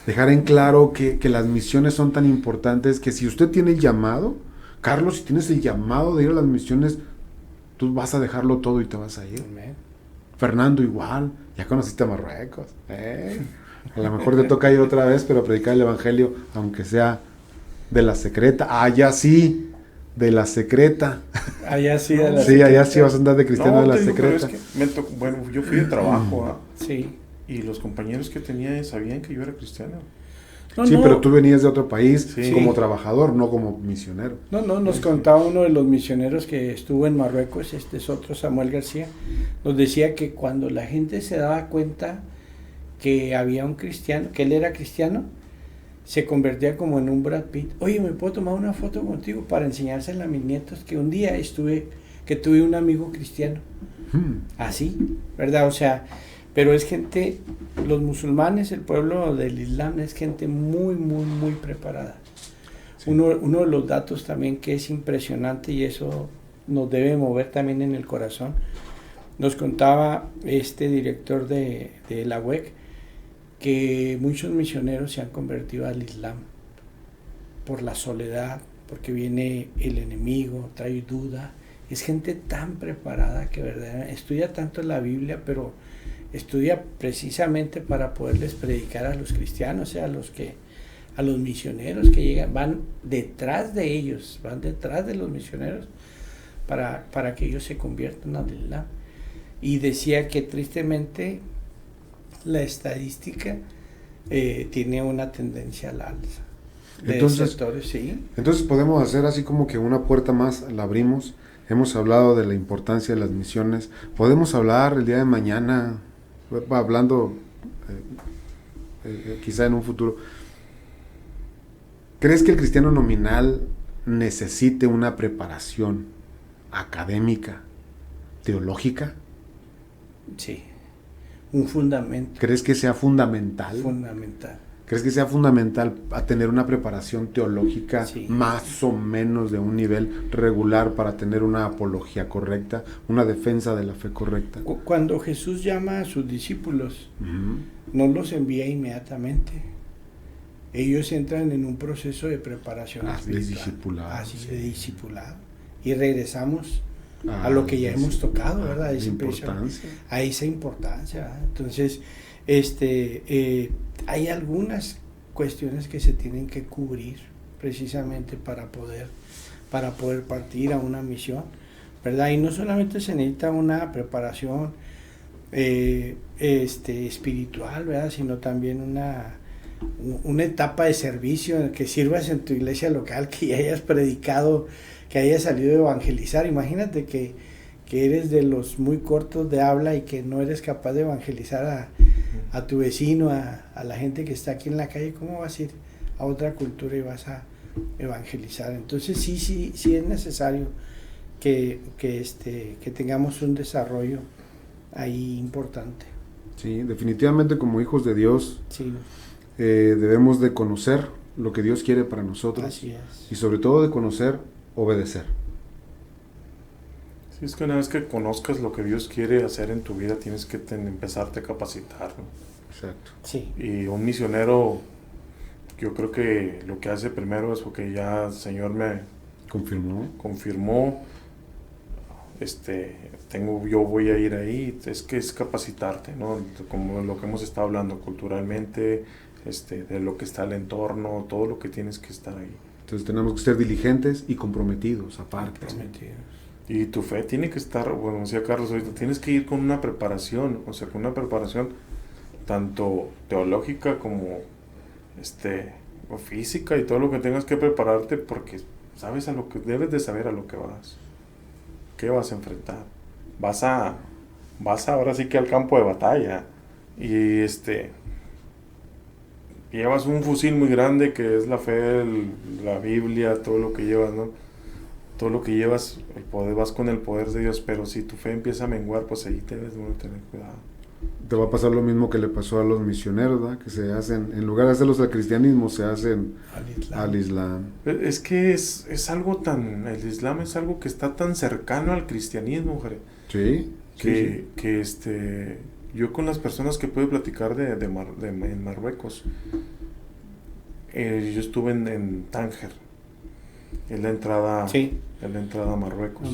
dejar en claro que las misiones son tan importantes que si usted tiene el llamado, Carlos, si tienes el llamado de ir a las misiones, tú vas a dejarlo todo y te vas a ir. Amén. Fernando igual, ya conociste a Marruecos. A lo mejor te toca ir otra vez, pero predicar el evangelio, aunque sea de la secreta. Allá sí, de la secreta. Allá sí, de la sí, secreta. allá sí vas a andar de cristiano de la digo, secreta. pero es que bueno, yo fui de trabajo, Sí. y los compañeros que tenía sabían que yo era cristiano. No, sí, no. pero tú venías de otro país Sí. como trabajador, no como misionero. No, nos contaba uno de los misioneros que estuvo en Marruecos, este es otro, Samuel García, nos decía que cuando la gente se daba cuenta que había un cristiano, que él era cristiano, se convertía como en un Brad Pitt. Oye, ¿me puedo tomar una foto contigo para enseñársela a mis nietos que un día tuve un amigo cristiano? Así, ¿verdad? O sea, pero es gente, los musulmanes, el pueblo del Islam es gente muy, muy, muy preparada. Sí. Uno de los datos también que es impresionante, y eso nos debe mover también en el corazón, nos contaba este director de la UEC que muchos misioneros se han convertido al Islam por la soledad, porque viene el enemigo, trae duda. Es gente tan preparada que verdaderamente estudia tanto la Biblia, pero estudia precisamente para poderles predicar a los cristianos, o sea, a los misioneros que llegan, van detrás de ellos, van detrás de los misioneros para que ellos se conviertan al Islam. Y decía que tristemente la estadística tiene una tendencia al alza. Entonces, sectores, sí. Entonces podemos hacer así como que una puerta más, la abrimos. Hemos hablado de la importancia de las misiones. Podemos hablar el día de mañana, hablando quizá en un futuro. ¿Crees que el cristiano nominal necesite una preparación académica, teológica? Sí, un fundamento. ¿Crees que sea fundamental? Fundamental. ¿Crees que sea fundamental a tener una preparación teológica más o menos de un nivel regular para tener una apología correcta, una defensa de la fe correcta? Cuando Jesús llama a sus discípulos, no los envía inmediatamente. Ellos entran en un proceso de preparación espiritual, de discipulado. Y regresamos a lo que ya hemos tocado, ¿verdad? A esa importancia, ¿verdad? Entonces, hay algunas cuestiones que se tienen que cubrir precisamente para poder partir a una misión, ¿verdad? Y no solamente se necesita una preparación espiritual, ¿verdad? Sino también una etapa de servicio, que sirvas en tu iglesia local, que ya hayas predicado, que hayas salido a evangelizar. Imagínate que eres de los muy cortos de habla y que no eres capaz de evangelizar a tu vecino, a la gente que está aquí en la calle. ¿Cómo vas a ir a otra cultura y vas a evangelizar? Entonces sí es necesario que tengamos un desarrollo ahí importante. Sí, definitivamente como hijos de Dios debemos de conocer lo que Dios quiere para nosotros. Así es. Y sobre todo de conocer, obedecer. Sí, es que una vez que conozcas lo que Dios quiere hacer en tu vida, tienes que empezarte a capacitar, ¿no? Exacto. Sí. Y un misionero, yo creo que lo que hace primero es porque ya el Señor me confirmó, yo voy a ir ahí, es capacitarte, ¿no? Como lo que hemos estado hablando culturalmente, de lo que está el entorno, todo lo que tienes que estar ahí. Entonces tenemos que ser diligentes y comprometidos aparte. Y tu fe tiene que estar, bueno, decía Carlos ahorita, tienes que ir con una preparación, tanto teológica como o física, y todo lo que tengas que prepararte, porque sabes debes de saber a lo que vas. ¿Qué vas a enfrentar? Vas ahora sí que al campo de batalla, y llevas un fusil muy grande que es la fe, la Biblia, todo lo que llevas, ¿no? Todo lo que llevas, vas con el poder de Dios, pero si tu fe empieza a menguar, pues ahí debes de tener cuidado. Te va a pasar lo mismo que le pasó a los misioneros, ¿verdad? Que se hacen, en lugar de hacerlos al cristianismo, se hacen al Islam. Es que es algo el Islam es algo que está tan cercano al cristianismo, Jare. Sí. Que yo con las personas que pude platicar en Marruecos, yo estuve en Tánger, es la entrada a Marruecos.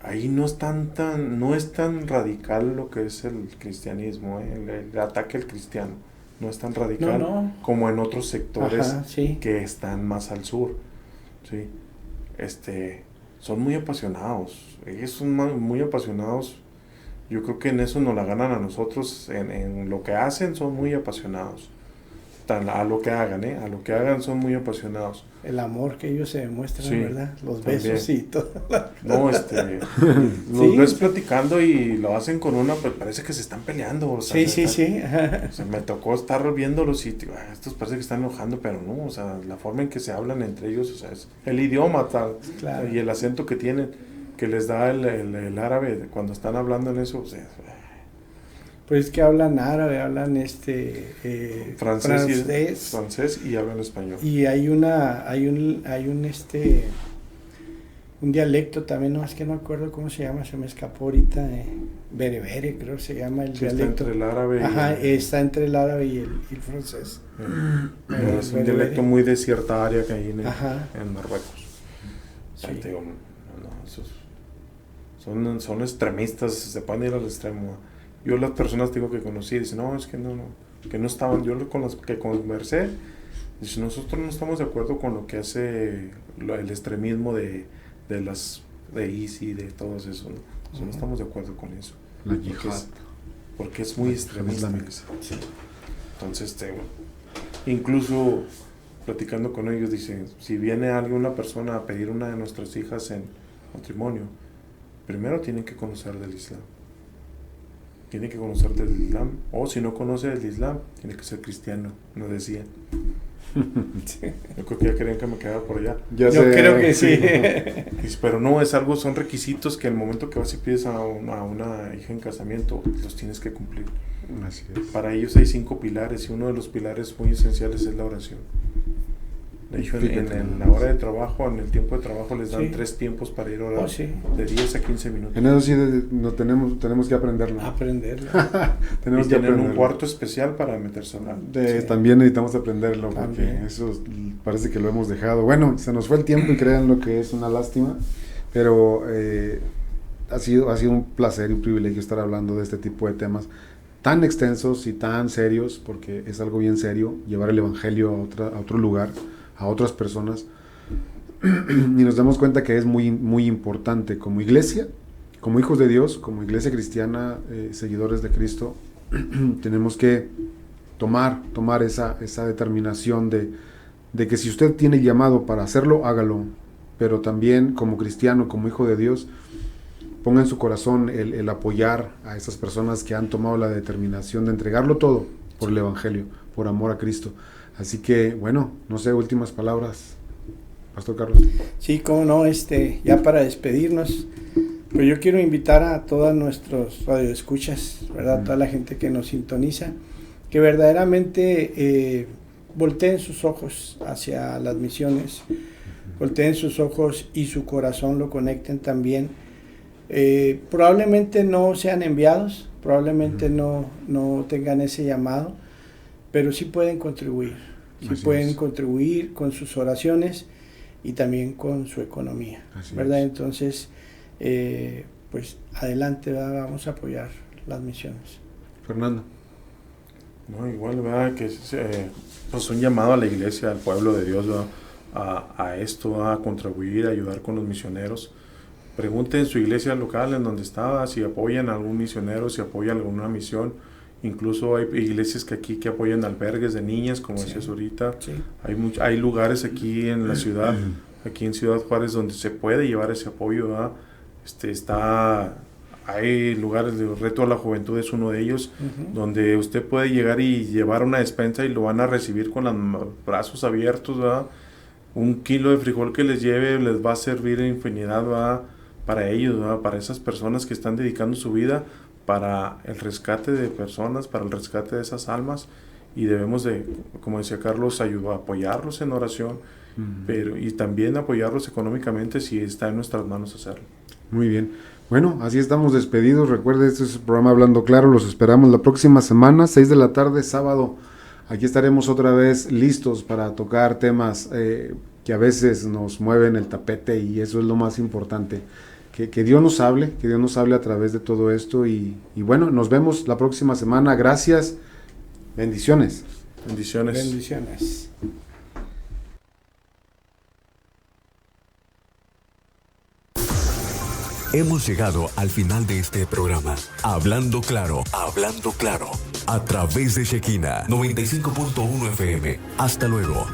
Ahí no es tan radical lo que es el cristianismo, el ataque al cristiano no es tan radical como en otros sectores que están más al sur, ¿sí? Son muy apasionados, ellos son muy apasionados. Yo creo que en eso nos la ganan a nosotros, en lo que hacen son muy apasionados. A lo que hagan son muy apasionados. El amor que ellos se demuestran, ¿verdad? Los besos y todo. No, los ves platicando y lo hacen con pues parece que se están peleando. O sea, me tocó estar viéndolos y estos parece que están enojando, pero no, o sea, la forma en que se hablan entre ellos, o sea, es el idioma tal, y el acento que tienen, que les da el árabe cuando están hablando en eso, o sea, Pues que hablan árabe, hablan francés y hablan español. Y hay un dialecto también, no es que no me acuerdo cómo se llama, se me escapó ahorita, berebere creo que se llama el dialecto. Está entre el árabe está entre el árabe y el francés. Es un dialecto muy de cierta área que hay en Marruecos. Sí. Te digo, son extremistas, se pueden ir al extremo. Yo las personas digo que conocí dicen, no, es que no estaban, yo con las que conversé, dicen, nosotros no estamos de acuerdo con lo que hace el extremismo de ISI, de todos eso, ¿no? No estamos de acuerdo con eso. La yihad. Porque es muy extremista. Sí. Entonces, incluso platicando con ellos, dicen, si viene una persona a pedir una de nuestras hijas en matrimonio, primero tienen que conocer del Islam. Tiene que conocer del Islam, o si no conoce del Islam, tiene que ser cristiano, nos decían. Sí. Yo creo que ya querían que me quedara por allá. Yo creo que sí. Pero no, son requisitos que el momento que vas y pides a una hija en casamiento, los tienes que cumplir. Así es. Para ellos hay 5 pilares, y uno de los pilares muy esenciales es la oración. De hecho, en la hora de trabajo, en el tiempo de trabajo, les dan 3 tiempos para ir a orar, de 10 a 15 minutos. En eso sí tenemos que aprenderlo. Tenemos que aprender un cuarto especial para meterse a orar. También necesitamos aprenderlo, porque eso parece que lo hemos dejado. Bueno, se nos fue el tiempo y crean lo que es una lástima, pero ha sido un placer y un privilegio estar hablando de este tipo de temas tan extensos y tan serios, porque es algo bien serio, llevar el evangelio a otro lugar, a otras personas, y nos damos cuenta que es muy, muy importante como iglesia, como hijos de Dios, como iglesia cristiana, seguidores de Cristo, tenemos que tomar esa determinación de que si usted tiene llamado para hacerlo, hágalo, pero también como cristiano, como hijo de Dios, ponga en su corazón el apoyar a esas personas que han tomado la determinación de entregarlo todo por el evangelio, por amor a Cristo. Así que, bueno, no sé, últimas palabras, Pastor Carlos. Sí, cómo no, ya para despedirnos, pues yo quiero invitar a todos nuestros radioescuchas, ¿verdad? Toda la gente que nos sintoniza, que verdaderamente volteen sus ojos hacia las misiones, volteen sus ojos y su corazón lo conecten también. Probablemente no sean enviados, probablemente no tengan ese llamado, pero sí pueden contribuir, contribuir con sus oraciones y también con su economía, ¿verdad? Entonces, pues adelante, ¿verdad? Vamos a apoyar las misiones. Fernando. No, igual, ¿verdad? Que pues un llamado a la iglesia, al pueblo de Dios, ¿verdad? A esto, a contribuir, a ayudar con los misioneros. Pregunten en su iglesia local en donde está, si apoyan a algún misionero, si apoyan alguna misión. Incluso hay iglesias que apoyan albergues de niñas, como decías ahorita. Sí. Hay lugares aquí en la ciudad, aquí en Ciudad Juárez, donde se puede llevar ese apoyo, ¿verdad? Hay lugares de Reto a la Juventud, es uno de ellos, donde usted puede llegar y llevar una despensa y lo van a recibir con los brazos abiertos, ¿verdad? 1 kilo de frijol que les lleve les va a servir en infinidad, ¿verdad? Para ellos, ¿verdad? Para esas personas que están dedicando su vida para el rescate de personas, para el rescate de esas almas, y debemos de, como decía Carlos, apoyarlos en oración, y también apoyarlos económicamente si está en nuestras manos hacerlo. Muy bien. Bueno, así estamos despedidos. Recuerde, este es el programa Hablando Claro. Los esperamos la próxima semana, 6 de la tarde, sábado. Aquí estaremos otra vez listos para tocar temas que a veces nos mueven el tapete, y eso es lo más importante. Que Dios nos hable, a través de todo esto, y bueno, nos vemos la próxima semana. Gracias. Bendiciones. Bendiciones. Hemos llegado al final de este programa. Hablando Claro, a través de Shekinah 95.1 FM. Hasta luego.